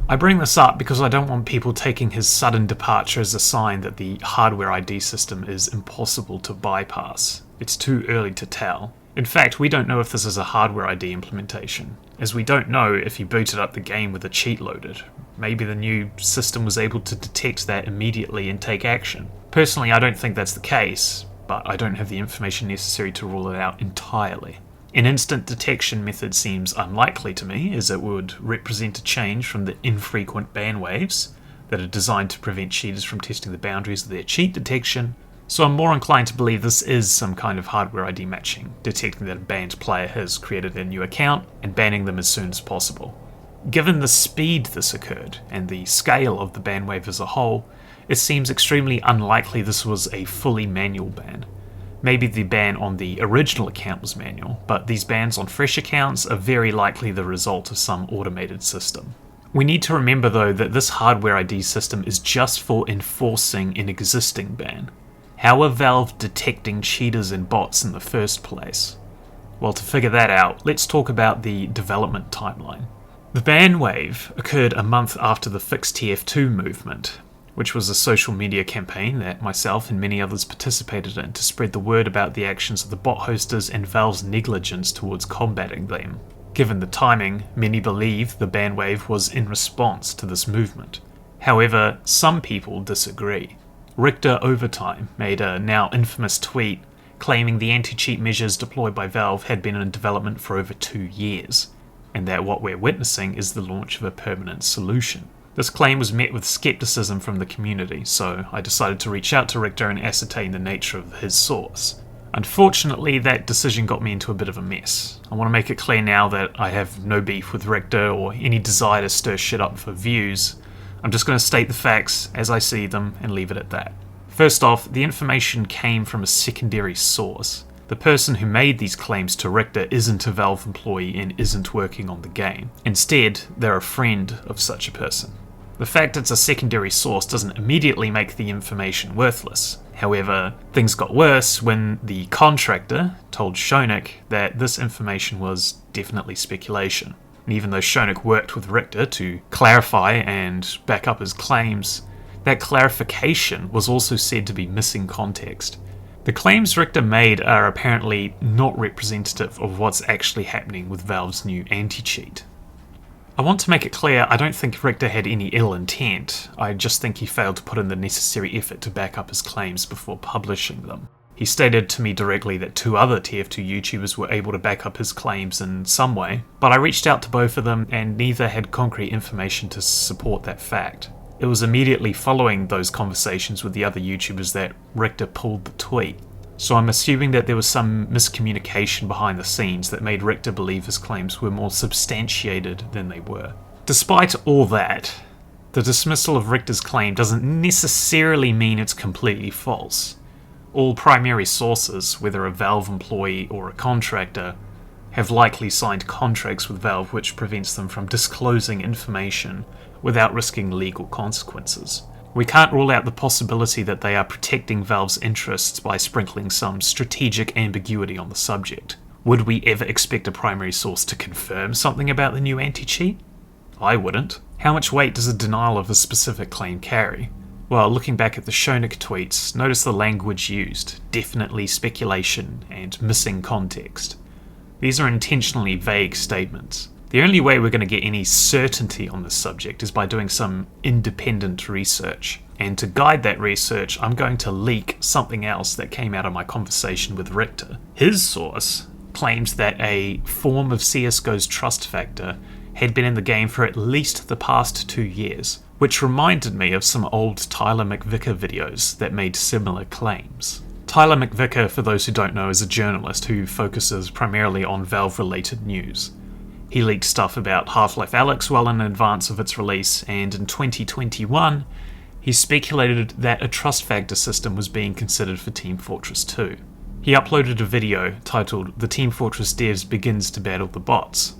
I bring this up because I don't want people taking his sudden departure as a sign that the hardware ID system is impossible to bypass. It's too early to tell. In fact, we don't know if this is a hardware ID implementation, as we don't know if he booted up the game with a cheat loaded. Maybe the new system was able to detect that immediately and take action. Personally, I don't think that's the case, but I don't have the information necessary to rule it out entirely. An instant detection method seems unlikely to me, as it would represent a change from the infrequent ban waves that are designed to prevent cheaters from testing the boundaries of their cheat detection, so I'm more inclined to believe this is some kind of hardware ID matching, detecting that a banned player has created a new account and banning them as soon as possible. Given the speed this occurred, and the scale of the ban wave as a whole, it seems extremely unlikely this was a fully manual ban. Maybe the ban on the original account was manual, but these bans on fresh accounts are very likely the result of some automated system. We need to remember though that this hardware ID system is just for enforcing an existing ban. How are Valve detecting cheaters and bots in the first place? Well, to figure that out, let's talk about the development timeline. The ban wave occurred a month after the Fix TF2 movement, which was a social media campaign that myself and many others participated in to spread the word about the actions of the bot hosters and Valve's negligence towards combating them. Given the timing, many believe the ban wave was in response to this movement. However, some people disagree. Richter Overtime made a now infamous tweet claiming the anti-cheat measures deployed by Valve had been in development for over 2 years, and that what we're witnessing is the launch of a permanent solution. This claim was met with skepticism from the community, so I decided to reach out to Richter and ascertain the nature of his source. Unfortunately, that decision got me into a bit of a mess. I want to make it clear now that I have no beef with Richter or any desire to stir shit up for views. I'm just going to state the facts as I see them and leave it at that. First off, the information came from a secondary source. The person who made these claims to Richter isn't a Valve employee and isn't working on the game. Instead, they're a friend of such a person. The fact it's a secondary source doesn't immediately make the information worthless. However, things got worse when the contractor told Shonik that this information was definitely speculation. And even though Shonik worked with Richter to clarify and back up his claims, that clarification was also said to be missing context. The claims Richter made are apparently not representative of what's actually happening with Valve's new anti-cheat. I want to make it clear I don't think Richter had any ill intent, I just think he failed to put in the necessary effort to back up his claims before publishing them. He stated to me directly that 2 other TF2 YouTubers were able to back up his claims in some way, but I reached out to both of them and neither had concrete information to support that fact. It was immediately following those conversations with the other YouTubers that Richter pulled the tweet, so I'm assuming that there was some miscommunication behind the scenes that made Richter believe his claims were more substantiated than they were. Despite all that, the dismissal of Richter's claim doesn't necessarily mean it's completely false. All primary sources, whether a Valve employee or a contractor, have likely signed contracts with Valve which prevents them from disclosing information without risking legal consequences. We can't rule out the possibility that they are protecting Valve's interests by sprinkling some strategic ambiguity on the subject. Would we ever expect a primary source to confirm something about the new anti-cheat? I wouldn't. How much weight does a denial of a specific claim carry? Well, looking back at the Shonik tweets, notice the language used, definitely speculation and missing context. These are intentionally vague statements. The only way we're going to get any certainty on this subject is by doing some independent research. And to guide that research, I'm going to leak something else that came out of my conversation with Richter. His source claims that a form of CSGO's trust factor had been in the game for at least the past 2 years, which reminded me of some old Tyler McVicker videos that made similar claims. Tyler McVicker, for those who don't know, is a journalist who focuses primarily on Valve-related news. He leaked stuff about Half-Life Alyx well in advance of its release, and in 2021, he speculated that a trust factor system was being considered for Team Fortress 2. He uploaded a video titled "The Team Fortress Devs Begins to Battle the Bots,"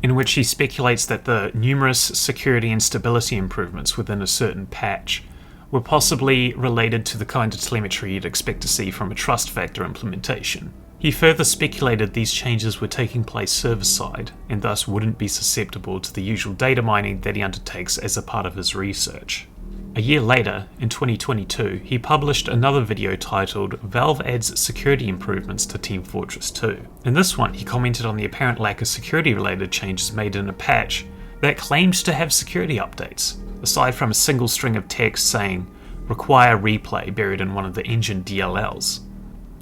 in which he speculates that the numerous security and stability improvements within a certain patch were possibly related to the kind of telemetry you'd expect to see from a trust factor implementation. He further speculated these changes were taking place server-side, and thus wouldn't be susceptible to the usual data mining that he undertakes as a part of his research. A year later, in 2022, he published another video titled "Valve Adds Security Improvements to Team Fortress 2. In this one, he commented on the apparent lack of security-related changes made in a patch that claims to have security updates, aside from a single string of text saying "require replay" buried in one of the engine DLLs.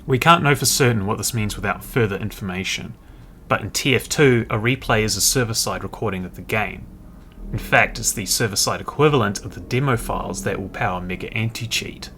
We can't know for certain what this means without further information, but in TF2, a replay is a server-side recording of the game. In fact, it's the server-side equivalent of the demo files that will power MegaAntiCheat.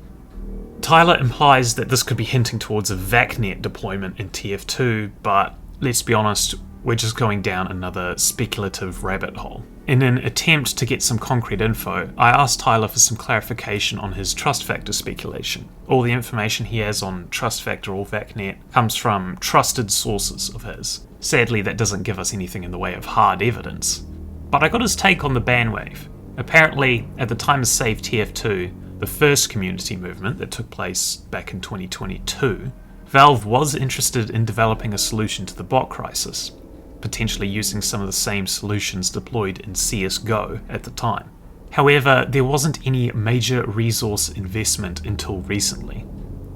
Tyler implies that this could be hinting towards a VACnet deployment in TF2, but let's be honest, we're just going down another speculative rabbit hole. In an attempt to get some concrete info, I asked Tyler for some clarification on his trust factor speculation. All the information he has on trust factor or VACnet comes from trusted sources of his. Sadly, that doesn't give us anything in the way of hard evidence. But I got his take on the ban wave. Apparently, at the time of Save TF2, the first community movement that took place back in 2022, Valve was interested in developing a solution to the bot crisis, potentially using some of the same solutions deployed in CSGO at the time. However, there wasn't any major resource investment until recently.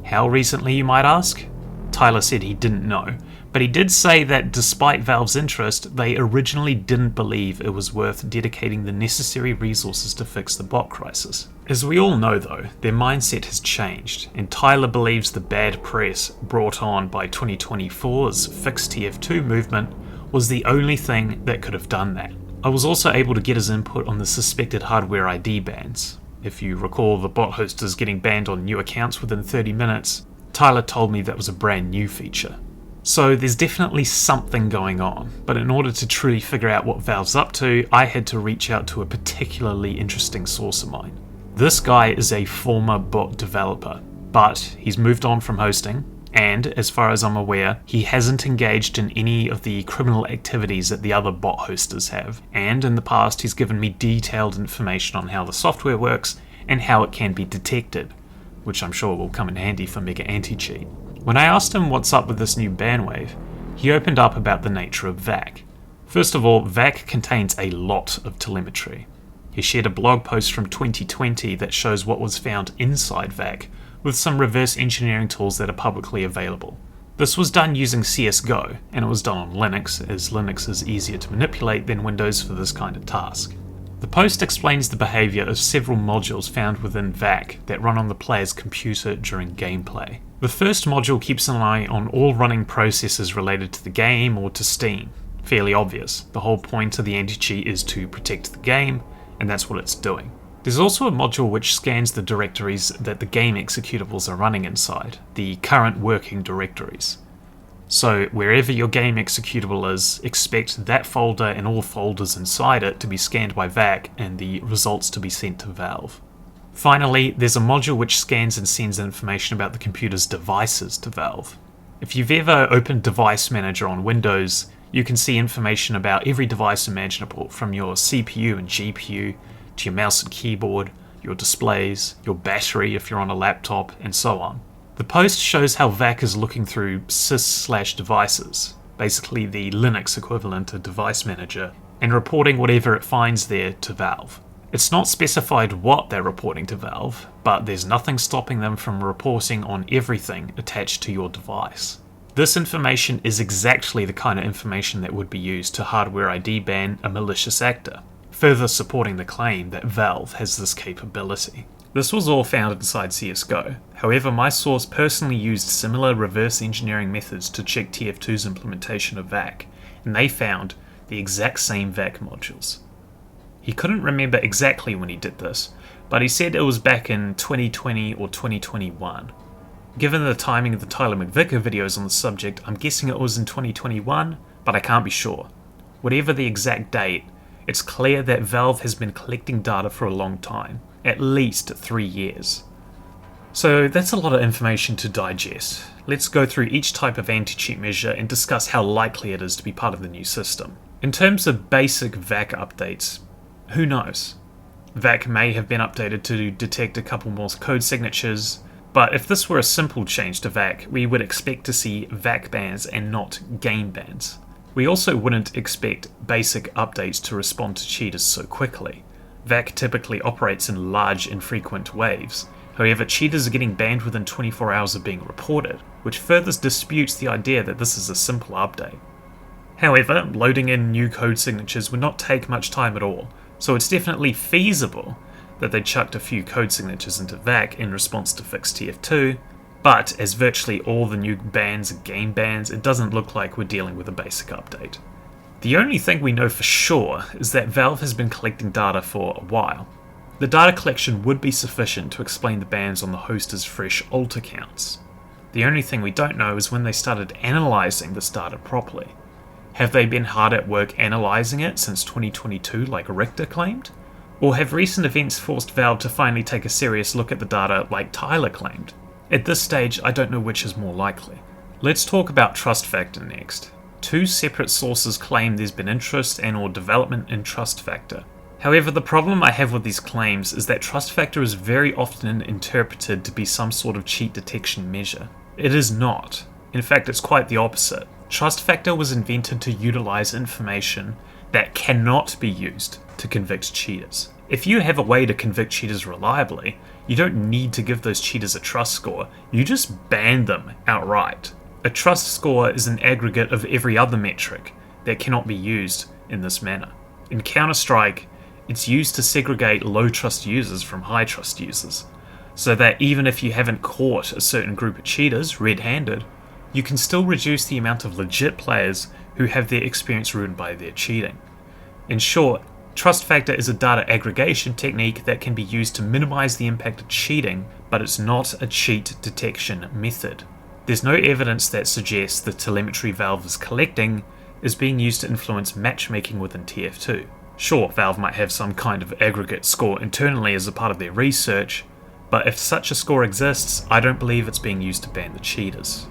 How recently, you might ask? Tyler said he didn't know, but he did say that despite Valve's interest, they originally didn't believe it was worth dedicating the necessary resources to fix the bot crisis. As we all know though, their mindset has changed, and Tyler believes the bad press brought on by 2024's Fix TF2 movement was the only thing that could have done that. I was also able to get his input on the suspected hardware ID bans. If you recall the bot hosters getting banned on new accounts within 30 minutes, Tyler told me that was a brand new feature. So there's definitely something going on, but in order to truly figure out what Valve's up to, I had to reach out to a particularly interesting source of mine. This guy is a former bot developer, but he's moved on from hosting, and as far as I'm aware, he hasn't engaged in any of the criminal activities that the other bot hosters have, and in the past he's given me detailed information on how the software works and how it can be detected, which I'm sure will come in handy for MegaAntiCheat. When I asked him what's up with this new ban wave, he opened up about the nature of VAC. First of all, VAC contains a lot of telemetry. He shared a blog post from 2020 that shows what was found inside VAC, with some reverse engineering tools that are publicly available. This was done using CSGO, and it was done on Linux, as Linux is easier to manipulate than Windows for this kind of task. The post explains the behaviour of several modules found within VAC that run on the player's computer during gameplay. The first module keeps an eye on all running processes related to the game or to Steam. Fairly obvious, the whole point of the anti-cheat is to protect the game, and that's what it's doing. There's also a module which scans the directories that the game executables are running inside, the current working directories. So wherever your game executable is, expect that folder and all folders inside it to be scanned by VAC and the results to be sent to Valve. Finally, there's a module which scans and sends information about the computer's devices to Valve. If you've ever opened Device Manager on Windows, you can see information about every device imaginable, from your CPU and GPU, to your mouse and keyboard, your displays, your battery if you're on a laptop, and so on. The post shows how VAC is looking through sys/devices, basically the Linux equivalent of Device Manager, and reporting whatever it finds there to Valve. It's not specified what they're reporting to Valve, but there's nothing stopping them from reporting on everything attached to your device. This information is exactly the kind of information that would be used to hardware ID ban a malicious actor, further supporting the claim that Valve has this capability. This was all found inside CSGO, however my source personally used similar reverse engineering methods to check TF2's implementation of VAC, and they found the exact same VAC modules. He couldn't remember exactly when he did this, but he said it was back in 2020 or 2021. Given the timing of the Tyler McVicker videos on the subject, I'm guessing it was in 2021, but I can't be sure. Whatever the exact date, it's clear that Valve has been collecting data for a long time, at least 3 years. So that's a lot of information to digest. Let's go through each type of anti-cheat measure and discuss how likely it is to be part of the new system. In terms of basic VAC updates, who knows? VAC may have been updated to detect a couple more code signatures, but if this were a simple change to VAC, we would expect to see VAC bans and not game bans. We also wouldn't expect basic updates to respond to cheaters so quickly. VAC typically operates in large infrequent waves. However, cheaters are getting banned within 24 hours of being reported, which further disputes the idea that this is a simple update. However, loading in new code signatures would not take much time at all, so it's definitely feasible that they chucked a few code signatures into VAC in response to Fix TF2, but as virtually all the new bans are game bans, it doesn't look like we're dealing with a basic update. The only thing we know for sure is that Valve has been collecting data for a while. The data collection would be sufficient to explain the bans on the host's fresh alt accounts. The only thing we don't know is when they started analysing this data properly. Have they been hard at work analysing it since 2022 like Richter claimed? Or have recent events forced Valve to finally take a serious look at the data like Tyler claimed? At this stage, I don't know which is more likely. Let's talk about trust factor next. Two separate sources claim there's been interest and or development in trust factor. However, the problem I have with these claims is that trust factor is very often interpreted to be some sort of cheat detection measure. It is not. In fact, it's quite the opposite. Trust factor was invented to utilize information that cannot be used to convict cheaters. If you have a way to convict cheaters reliably, you don't need to give those cheaters a trust score, you just ban them outright. A trust score is an aggregate of every other metric that cannot be used in this manner. In Counter-Strike, it's used to segregate low trust users from high trust users, so that even if you haven't caught a certain group of cheaters red-handed, you can still reduce the amount of legit players who have their experience ruined by their cheating. In short, trust factor is a data aggregation technique that can be used to minimize the impact of cheating, but it's not a cheat detection method. There's no evidence that suggests the telemetry Valve is collecting is being used to influence matchmaking within TF2. Sure, Valve might have some kind of aggregate score internally as a part of their research, but if such a score exists, I don't believe it's being used to ban the cheaters.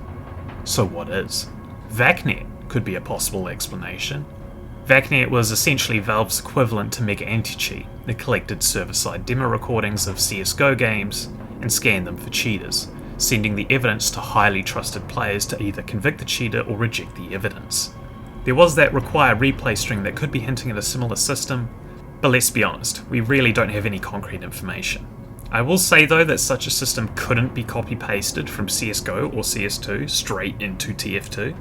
So what is? VACnet could be a possible explanation. VACnet was essentially Valve's equivalent to MegaAntiCheat. It collected server-side demo recordings of CSGO games and scanned them for cheaters, sending the evidence to highly trusted players to either convict the cheater or reject the evidence. There was that require replay string that could be hinting at a similar system, but let's be honest, we really don't have any concrete information. I will say though that such a system couldn't be copy-pasted from CSGO or CS2 straight into TF2.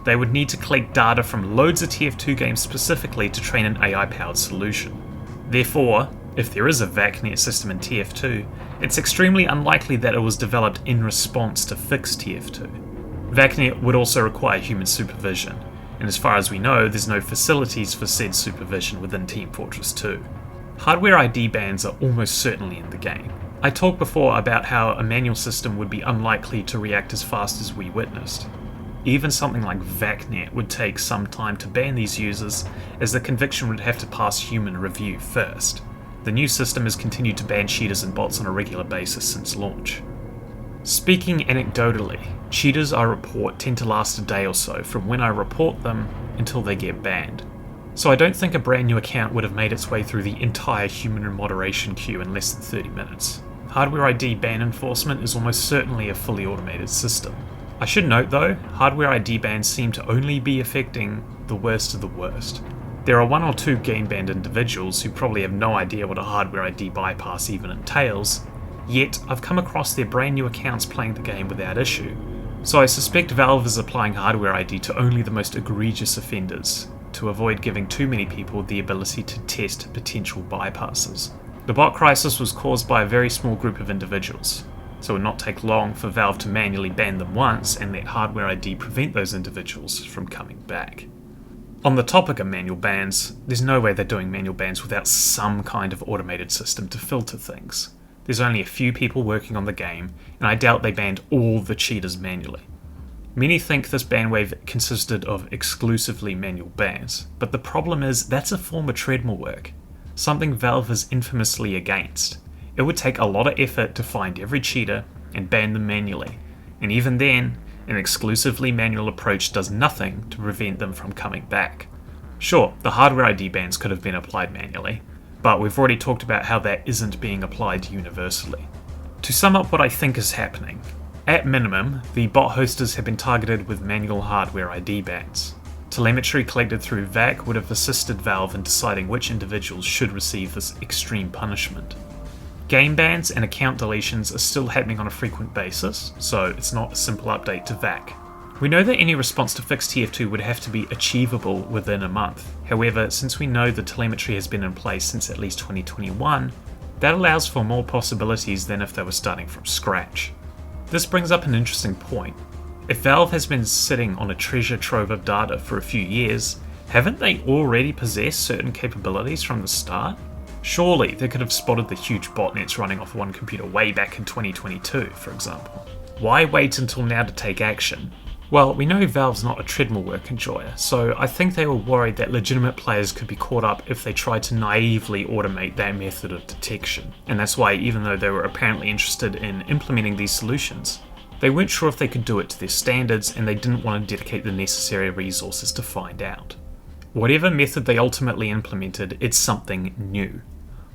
They would need to collect data from loads of TF2 games specifically to train an AI-powered solution. Therefore, if there is a VACnet system in TF2, it's extremely unlikely that it was developed in response to fix TF2. VACnet would also require human supervision, and as far as we know, there's no facilities for said supervision within Team Fortress 2. Hardware ID bans are almost certainly in the game. I talked before about how a manual system would be unlikely to react as fast as we witnessed. Even something like VACnet would take some time to ban these users, as the conviction would have to pass human review first. The new system has continued to ban cheaters and bots on a regular basis since launch. Speaking anecdotally, cheaters I report tend to last a day or so from when I report them until they get banned. So I don't think a brand new account would have made its way through the entire human moderation queue in less than 30 minutes. Hardware ID ban enforcement is almost certainly a fully automated system. I should note though, hardware ID bans seem to only be affecting the worst of the worst. There are one or two game banned individuals who probably have no idea what a hardware ID bypass even entails, yet I've come across their brand new accounts playing the game without issue. So I suspect Valve is applying hardware ID to only the most egregious offenders, to avoid giving too many people the ability to test potential bypasses. The bot crisis was caused by a very small group of individuals, so it would not take long for Valve to manually ban them once and let hardware ID prevent those individuals from coming back. On the topic of manual bans, there's no way they're doing manual bans without some kind of automated system to filter things. There's only a few people working on the game, and I doubt they banned all the cheaters manually. Many think this ban wave consisted of exclusively manual bans, but the problem is that's a form of treadmill work, something Valve is infamously against. It would take a lot of effort to find every cheater and ban them manually, and even then, an exclusively manual approach does nothing to prevent them from coming back. Sure, the hardware ID bans could have been applied manually, but we've already talked about how that isn't being applied universally. To sum up what I think is happening, at minimum, the bot hosters have been targeted with manual hardware ID bans. Telemetry collected through VAC would have assisted Valve in deciding which individuals should receive this extreme punishment. Game bans and account deletions are still happening on a frequent basis, so it's not a simple update to VAC. We know that any response to fix TF2 would have to be achievable within a month. However, since we know the telemetry has been in place since at least 2021, that allows for more possibilities than if they were starting from scratch. This brings up an interesting point. If Valve has been sitting on a treasure trove of data for a few years, haven't they already possessed certain capabilities from the start? Surely they could have spotted the huge botnets running off one computer way back in 2022, for example. Why wait until now to take action? Well, we know Valve's not a treadmill work enjoyer, so I think they were worried that legitimate players could be caught up if they tried to naively automate their method of detection. And that's why, even though they were apparently interested in implementing these solutions, they weren't sure if they could do it to their standards, and they didn't want to dedicate the necessary resources to find out. Whatever method they ultimately implemented, it's something new.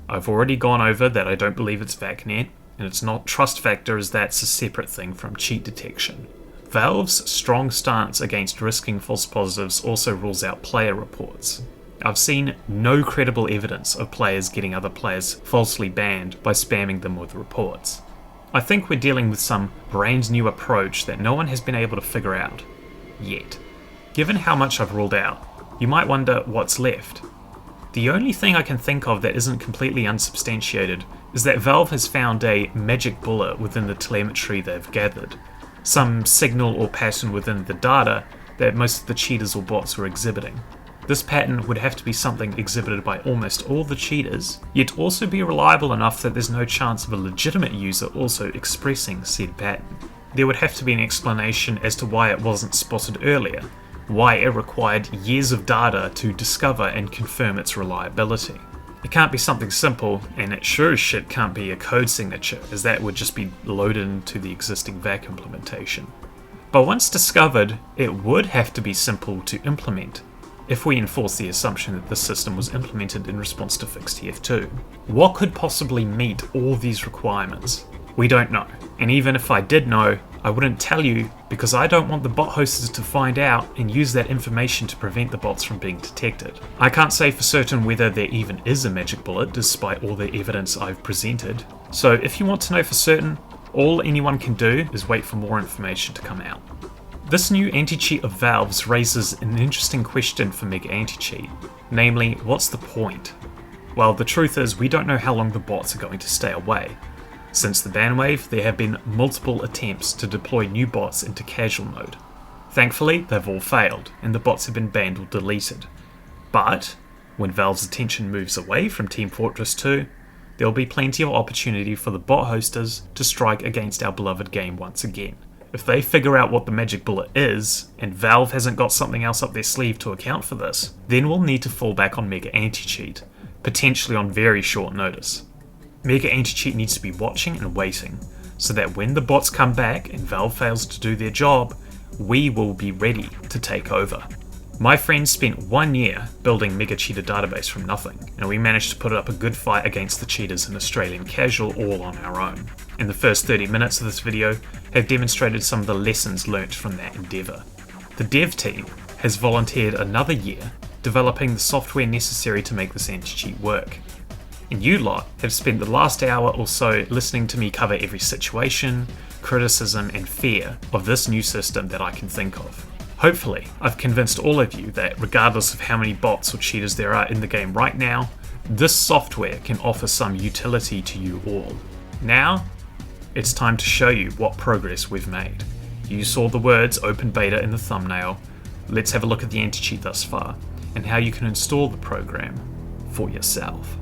I've already gone over that I don't believe it's VACnet, and it's not trust factor, as that's a separate thing from cheat detection. Valve's strong stance against risking false positives also rules out player reports. I've seen no credible evidence of players getting other players falsely banned by spamming them with reports. I think we're dealing with some brand new approach that no one has been able to figure out yet. Given how much I've ruled out, you might wonder what's left. The only thing I can think of that isn't completely unsubstantiated is that Valve has found a magic bullet within the telemetry they've gathered, some signal or pattern within the data that most of the cheaters or bots were exhibiting. This pattern would have to be something exhibited by almost all the cheaters, yet also be reliable enough that there's no chance of a legitimate user also expressing said pattern. There would have to be an explanation as to why it wasn't spotted earlier, why it required years of data to discover and confirm its reliability. It can't be something simple, and it sure as shit can't be a code signature, as that would just be loaded into the existing VAC implementation. But once discovered, it would have to be simple to implement, if we enforce the assumption that the system was implemented in response to fixed TF2. What could possibly meet all these requirements? We don't know, and even if I did know, I wouldn't tell you because I don't want the bot hosters to find out and use that information to prevent the bots from being detected. I can't say for certain whether there even is a magic bullet despite all the evidence I've presented. So if you want to know for certain, all anyone can do is wait for more information to come out. This new anti-cheat of Valve's raises an interesting question for MegaAntiCheat, namely, what's the point? Well, the truth is we don't know how long the bots are going to stay away. Since the ban wave, there have been multiple attempts to deploy new bots into casual mode. Thankfully, they've all failed, and the bots have been banned or deleted. But when Valve's attention moves away from Team Fortress 2, there will be plenty of opportunity for the bot hosters to strike against our beloved game once again. If they figure out what the magic bullet is, and Valve hasn't got something else up their sleeve to account for this, then we'll need to fall back on MegaAntiCheat, potentially on very short notice. MegaAntiCheat needs to be watching and waiting, so that when the bots come back and Valve fails to do their job, we will be ready to take over. My friends spent 1 year building MegaCheaterDatabase from nothing, and we managed to put up a good fight against the cheaters in Australian casual all on our own. And the first 30 minutes of this video have demonstrated some of the lessons learnt from that endeavour. The dev team has volunteered another year developing the software necessary to make this anti-cheat work. And you lot have spent the last hour or so listening to me cover every situation, criticism and fear of this new system that I can think of. Hopefully, I've convinced all of you that regardless of how many bots or cheaters there are in the game right now, this software can offer some utility to you all. Now, it's time to show you what progress we've made. You saw the words open beta in the thumbnail. Let's have a look at the anti-cheat thus far, and how you can install the program for yourself.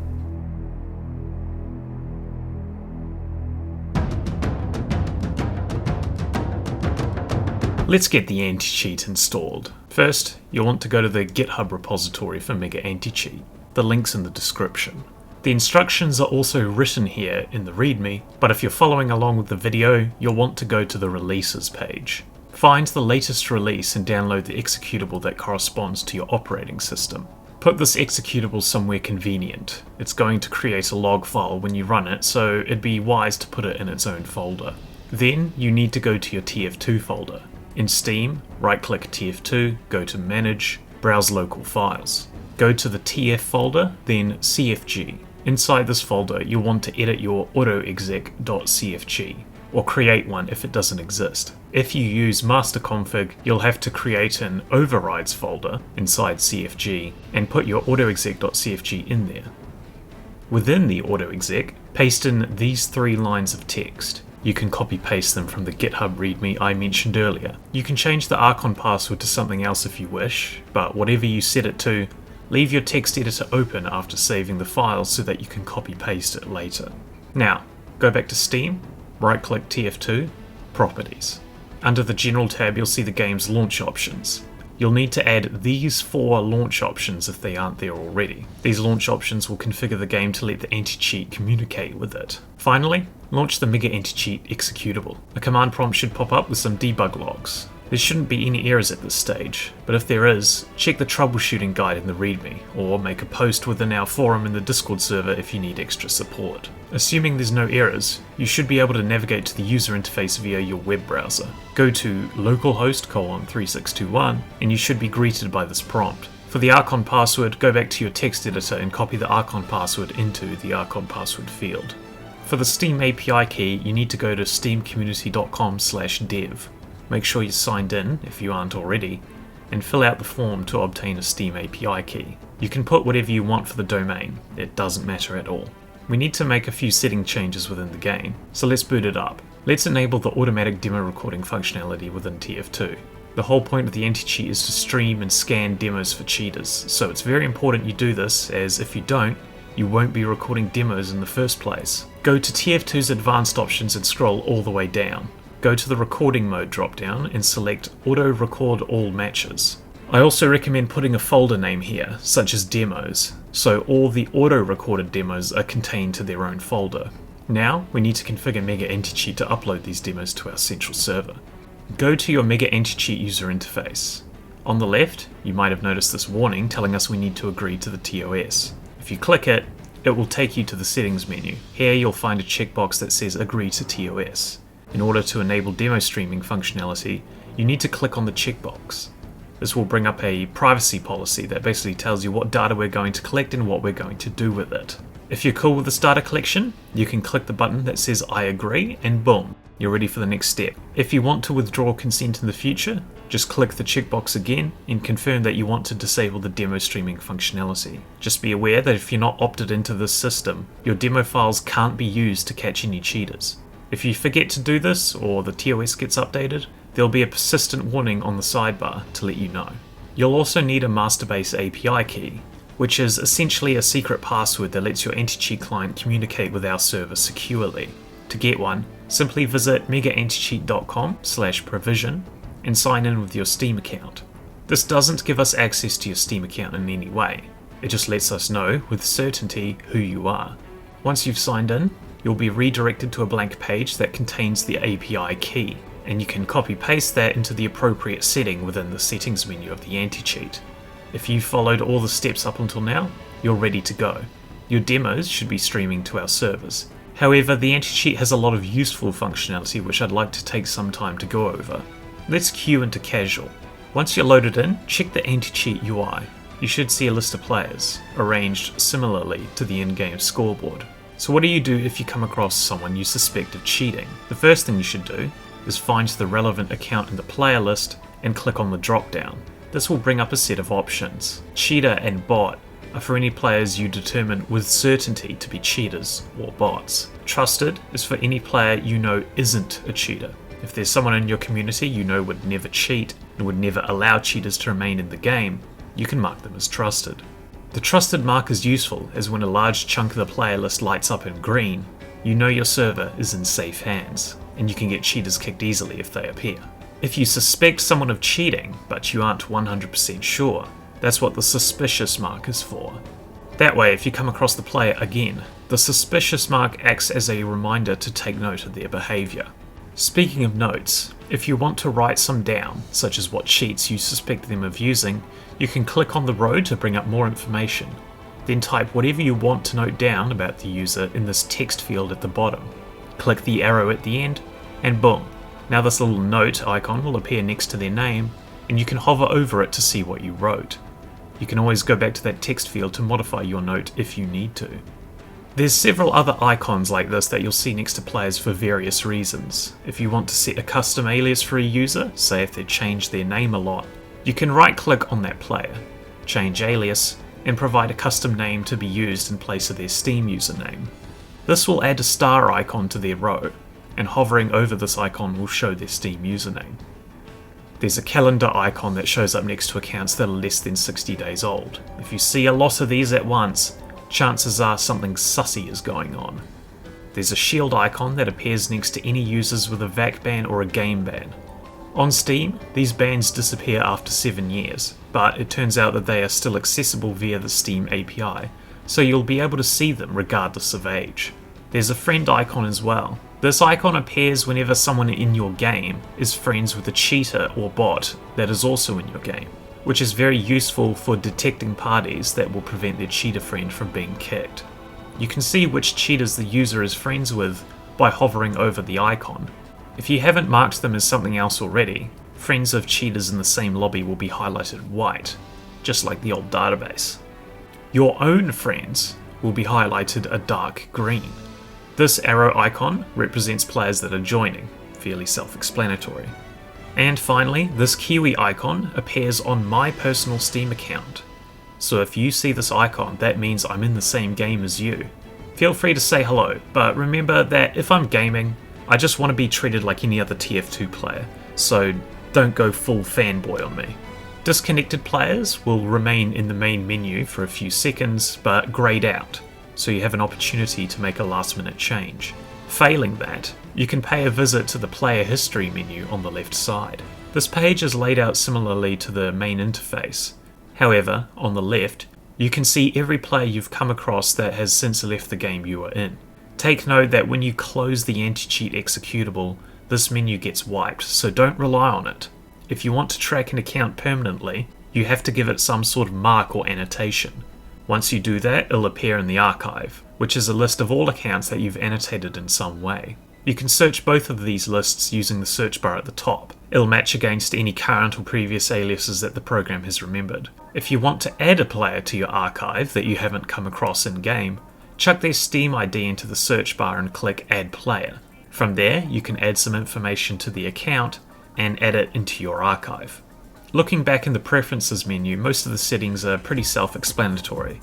Let's get the anti-cheat installed. First, you'll want to go to the GitHub repository for MegaAntiCheat. The link's in the description. The instructions are also written here in the README, but if you're following along with the video, you'll want to go to the releases page. Find the latest release and download the executable that corresponds to your operating system. Put this executable somewhere convenient. It's going to create a log file when you run it, so it'd be wise to put it in its own folder. Then you need to go to your TF2 folder. In Steam, right-click TF2, go to Manage, browse local files. Go to the TF folder, then CFG. Inside this folder, you'll want to edit your autoexec.cfg, or create one if it doesn't exist. If you use masterconfig, you'll have to create an overrides folder inside CFG and put your autoexec.cfg in there. Within the autoexec, paste in these 3 lines of text. You can copy-paste them from the GitHub README I mentioned earlier. You can change the Archon password to something else if you wish, but whatever you set it to, leave your text editor open after saving the file so that you can copy-paste it later. Now, go back to Steam, right-click TF2, Properties. Under the General tab, you'll see the game's launch options. You'll need to add these 4 launch options if they aren't there already. These launch options will configure the game to let the anti-cheat communicate with it. Finally, launch the MegaAntiCheat executable. A command prompt should pop up with some debug logs. There shouldn't be any errors at this stage, but if there is, check the troubleshooting guide in the README, or make a post within our forum in the Discord server if you need extra support. Assuming there's no errors, you should be able to navigate to the user interface via your web browser. Go to localhost:3621 and you should be greeted by this prompt. For the Archon password, go back to your text editor and copy the Archon password into the Archon password field. For the Steam API key, you need to go to steamcommunity.com/dev. Make sure you're signed in, if you aren't already, and fill out the form to obtain a Steam API key. You can put whatever you want for the domain, it doesn't matter at all. We need to make a few setting changes within the game, so let's boot it up. Let's enable the automatic demo recording functionality within TF2. The whole point of the anti-cheat is to stream and scan demos for cheaters, so it's very important you do this, as if you don't, you won't be recording demos in the first place. Go to TF2's advanced options and scroll all the way down. Go to the recording mode dropdown and select auto record all matches. I also recommend putting a folder name here, such as demos, so all the auto recorded demos are contained to their own folder. Now we need to configure MegaAntiCheat to upload these demos to our central server. Go to your MegaAntiCheat user interface. On the left, you might have noticed this warning telling us we need to agree to the TOS. If you click it, it will take you to the settings menu. Here you'll find a checkbox that says agree to TOS. In order to enable demo streaming functionality, you need to click on the checkbox. This will bring up a privacy policy that basically tells you what data we're going to collect and what we're going to do with it. If you're cool with this data collection, you can click the button that says I agree and boom, you're ready for the next step. If you want to withdraw consent in the future, just click the checkbox again and confirm that you want to disable the demo streaming functionality. Just be aware that if you're not opted into this system, your demo files can't be used to catch any cheaters. If you forget to do this, or the TOS gets updated, there'll be a persistent warning on the sidebar to let you know. You'll also need a masterbase API key, which is essentially a secret password that lets your anti-cheat client communicate with our server securely. To get one, simply visit megaanticheat.com/provision and sign in with your Steam account. This doesn't give us access to your Steam account in any way, it just lets us know with certainty who you are. Once you've signed in, you'll be redirected to a blank page that contains the API key, and you can copy-paste that into the appropriate setting within the settings menu of the anti-cheat. If you've followed all the steps up until now, you're ready to go. Your demos should be streaming to our servers. However, the anti-cheat has a lot of useful functionality which I'd like to take some time to go over. Let's queue into casual. Once you're loaded in, check the anti-cheat UI. You should see a list of players, arranged similarly to the in-game scoreboard. So what do you do if you come across someone you suspect of cheating? The first thing you should do is find the relevant account in the player list and click on the drop-down. This will bring up a set of options. Cheater and bot are for any players you determine with certainty to be cheaters or bots. Trusted is for any player you know isn't a cheater. If there's someone in your community you know would never cheat and would never allow cheaters to remain in the game, you can mark them as trusted. The trusted mark is useful, as when a large chunk of the player list lights up in green, you know your server is in safe hands, and you can get cheaters kicked easily if they appear. If you suspect someone of cheating, but you aren't 100% sure, that's what the suspicious mark is for. That way, if you come across the player again, the suspicious mark acts as a reminder to take note of their behaviour. Speaking of notes, if you want to write some down, such as what cheats you suspect them of using, you can click on the row to bring up more information. Then type whatever you want to note down about the user in this text field at the bottom. Click the arrow at the end, and boom. Now this little note icon will appear next to their name, and you can hover over it to see what you wrote. You can always go back to that text field to modify your note if you need to. There's several other icons like this that you'll see next to players for various reasons. If you want to set a custom alias for a user, say if they change their name a lot, you can right-click on that player, change alias, and provide a custom name to be used in place of their Steam username. This will add a star icon to their row, and hovering over this icon will show their Steam username. There's a calendar icon that shows up next to accounts that are less than 60 days old. If you see a lot of these at once, chances are something sussy is going on. There's a shield icon that appears next to any users with a VAC ban or a game ban. On Steam, these bans disappear after 7 years, but it turns out that they are still accessible via the Steam API, so you'll be able to see them regardless of age. There's a friend icon as well. This icon appears whenever someone in your game is friends with a cheater or bot that is also in your game, which is very useful for detecting parties that will prevent their cheater friend from being kicked. You can see which cheaters the user is friends with by hovering over the icon. If you haven't marked them as something else already, friends of cheaters in the same lobby will be highlighted white, just like the old database. Your own friends will be highlighted a dark green. This arrow icon represents players that are joining, fairly self-explanatory. And finally, this Kiwi icon appears on my personal Steam account. So if you see this icon, that means I'm in the same game as you. Feel free to say hello, but remember that if I'm gaming, I just want to be treated like any other TF2 player, so don't go full fanboy on me. Disconnected players will remain in the main menu for a few seconds, but grayed out, so you have an opportunity to make a last-minute change. Failing that, you can pay a visit to the player history menu on the left side. This page is laid out similarly to the main interface. However, on the left, you can see every player you've come across that has since left the game you are in. Take note that when you close the anti-cheat executable, this menu gets wiped, so don't rely on it. If you want to track an account permanently, you have to give it some sort of mark or annotation. Once you do that, it'll appear in the archive, which is a list of all accounts that you've annotated in some way. You can search both of these lists using the search bar at the top. It'll match against any current or previous aliases that the program has remembered. If you want to add a player to your archive that you haven't come across in-game, chuck their Steam ID into the search bar and click Add Player. From there, you can add some information to the account and add it into your archive. Looking back in the Preferences menu, most of the settings are pretty self-explanatory.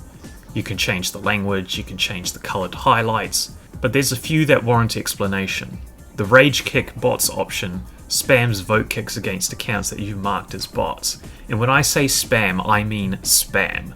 You can change the language, you can change the coloured highlights, but there's a few that warrant explanation. The Rage Kick Bots option spams vote kicks against accounts that you've marked as bots, and when I say spam, I mean spam.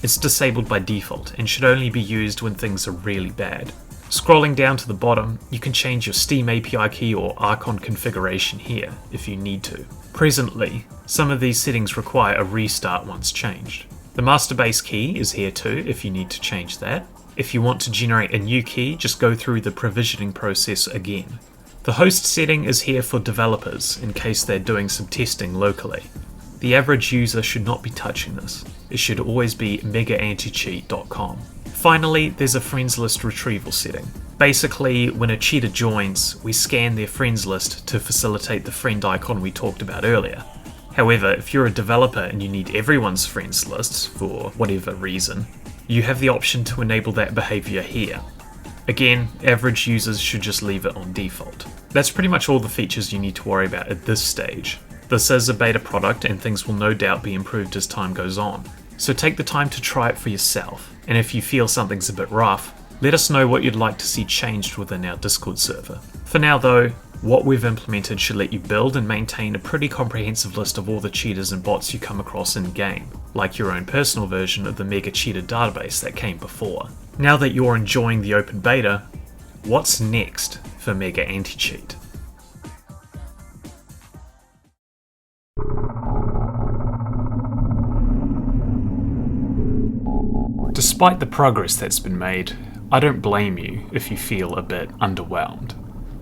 It's disabled by default and should only be used when things are really bad. Scrolling down to the bottom, you can change your Steam API key or Archon configuration here if you need to. Presently, some of these settings require a restart once changed. The master base key is here too if you need to change that. If you want to generate a new key, just go through the provisioning process again. The host setting is here for developers in case they're doing some testing locally. The average user should not be touching this. It should always be MegaAntiCheat.com. Finally, there's a friends list retrieval setting. Basically, when a cheater joins, we scan their friends list to facilitate the friend icon we talked about earlier. However, if you're a developer and you need everyone's friends lists for whatever reason, you have the option to enable that behavior here. Again, average users should just leave it on default. That's pretty much all the features you need to worry about at this stage. This is a beta product and things will no doubt be improved as time goes on. So take the time to try it for yourself, and if you feel something's a bit rough, let us know what you'd like to see changed within our Discord server. For now though, what we've implemented should let you build and maintain a pretty comprehensive list of all the cheaters and bots you come across in-game, like your own personal version of the MegaCheaterDatabase that came before. Now that you're enjoying the open beta, what's next for MegaAntiCheat? Despite the progress that's been made, I don't blame you if you feel a bit underwhelmed.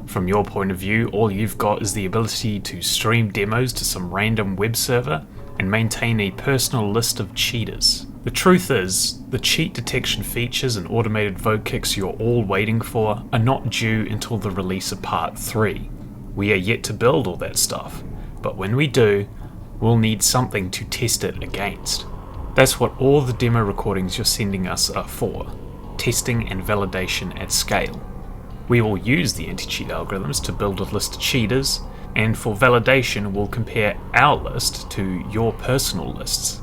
From your point of view, all you've got is the ability to stream demos to some random web server and maintain a personal list of cheaters. The truth is, the cheat detection features and automated vote kicks you're all waiting for are not due until the release of Part 3. We are yet to build all that stuff, but when we do, we'll need something to test it against. That's what all the demo recordings you're sending us are for, testing and validation at scale. We will use the anti-cheat algorithms to build a list of cheaters, and for validation we'll compare our list to your personal lists.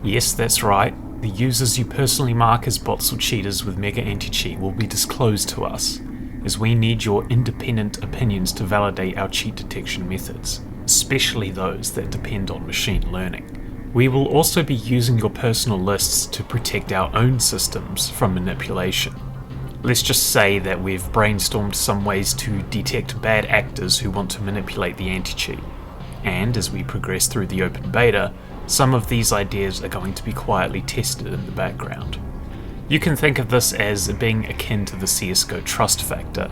Yes, that's right, the users you personally mark as bots or cheaters with MegaAntiCheat will be disclosed to us, as we need your independent opinions to validate our cheat detection methods, especially those that depend on machine learning. We will also be using your personal lists to protect our own systems from manipulation. Let's just say that we've brainstormed some ways to detect bad actors who want to manipulate the anti-cheat. And as we progress through the open beta, some of these ideas are going to be quietly tested in the background. You can think of this as being akin to the CSGO trust factor.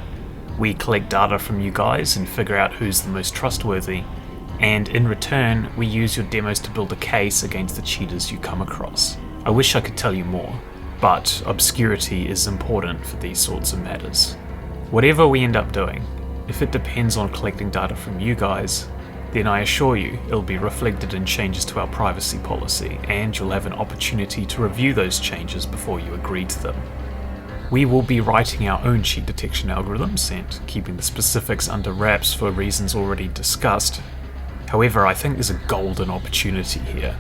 We collect data from you guys and figure out who's the most trustworthy, and in return, we use your demos to build a case against the cheaters you come across. I wish I could tell you more, but obscurity is important for these sorts of matters. Whatever we end up doing, if it depends on collecting data from you guys, then I assure you it'll be reflected in changes to our privacy policy, and you'll have an opportunity to review those changes before you agree to them. We will be writing our own cheat detection algorithms and keeping the specifics under wraps for reasons already discussed. However, I think there's a golden opportunity here.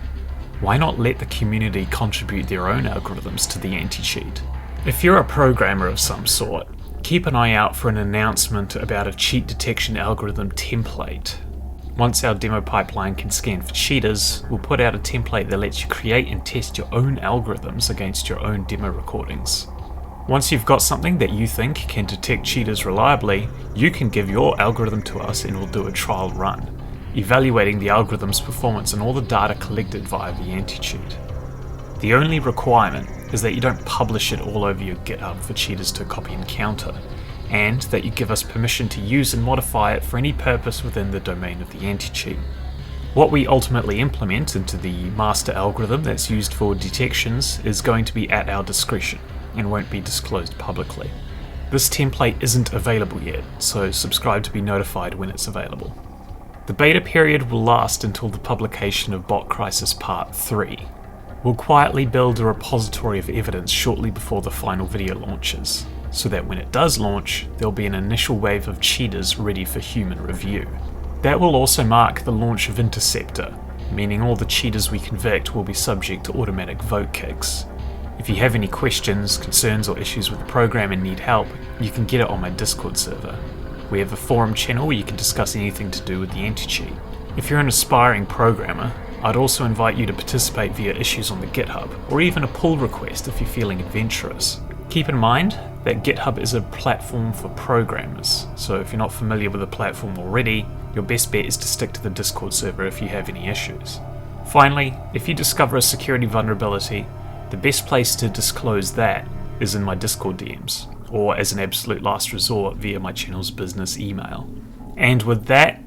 Why not let the community contribute their own algorithms to the anti-cheat? If you're a programmer of some sort, keep an eye out for an announcement about a cheat detection algorithm template. Once our demo pipeline can scan for cheaters, we'll put out a template that lets you create and test your own algorithms against your own demo recordings. Once you've got something that you think can detect cheaters reliably, you can give your algorithm to us and we'll do a trial run, evaluating the algorithm's performance and all the data collected via the anti-cheat. The only requirement is that you don't publish it all over your GitHub for cheaters to copy and counter, and that you give us permission to use and modify it for any purpose within the domain of the anti-cheat. What we ultimately implement into the master algorithm that's used for detections is going to be at our discretion and won't be disclosed publicly. This template isn't available yet, so subscribe to be notified when it's available. The beta period will last until the publication of Bot Crisis Part 3. We'll quietly build a repository of evidence shortly before the final video launches, so that when it does launch, there'll be an initial wave of cheaters ready for human review. That will also mark the launch of Interceptor, meaning all the cheaters we convict will be subject to automatic vote kicks. If you have any questions, concerns or issues with the program and need help, you can get it on my Discord server. We have a forum channel where you can discuss anything to do with the anti-cheat. If you're an aspiring programmer, I'd also invite you to participate via issues on the GitHub, or even a pull request if you're feeling adventurous. Keep in mind that GitHub is a platform for programmers, so if you're not familiar with the platform already, your best bet is to stick to the Discord server if you have any issues. Finally, if you discover a security vulnerability, the best place to disclose that is in my Discord DMs, or as an absolute last resort via my channel's business email. And with that,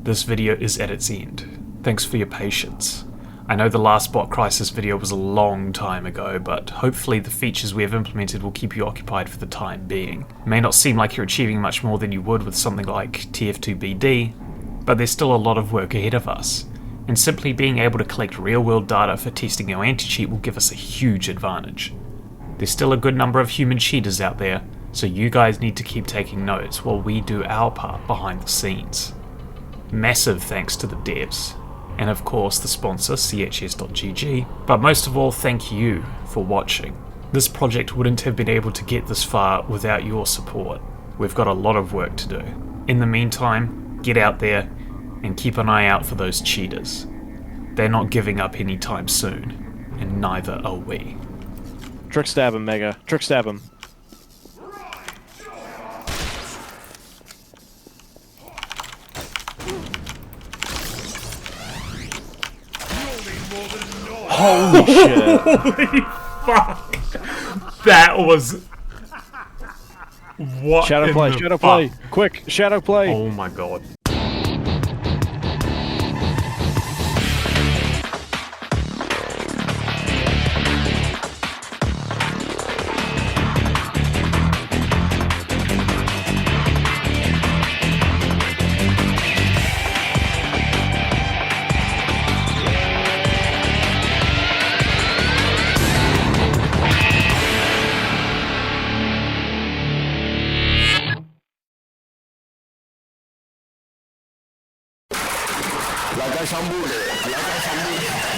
this video is at its end. Thanks for your patience. I know the last Bot Crisis video was a long time ago, but hopefully the features we have implemented will keep you occupied for the time being. It may not seem like you're achieving much more than you would with something like TF2BD, but there's still a lot of work ahead of us, and simply being able to collect real-world data for testing our anti-cheat will give us a huge advantage. There's still a good number of human cheaters out there, so you guys need to keep taking notes while we do our part behind the scenes. Massive thanks to the devs, and of course the sponsor chs.gg, but most of all thank you for watching. This project wouldn't have been able to get this far without your support. We've got a lot of work to do. In the meantime, get out there and keep an eye out for those cheaters. They're not giving up anytime soon, and neither are we. Trick stab him, Mega. Trick stab him. Holy shit. Holy fuck! That was... What Shadow play, shadow play. Quick, shadow play. Oh my god. Laga sambul.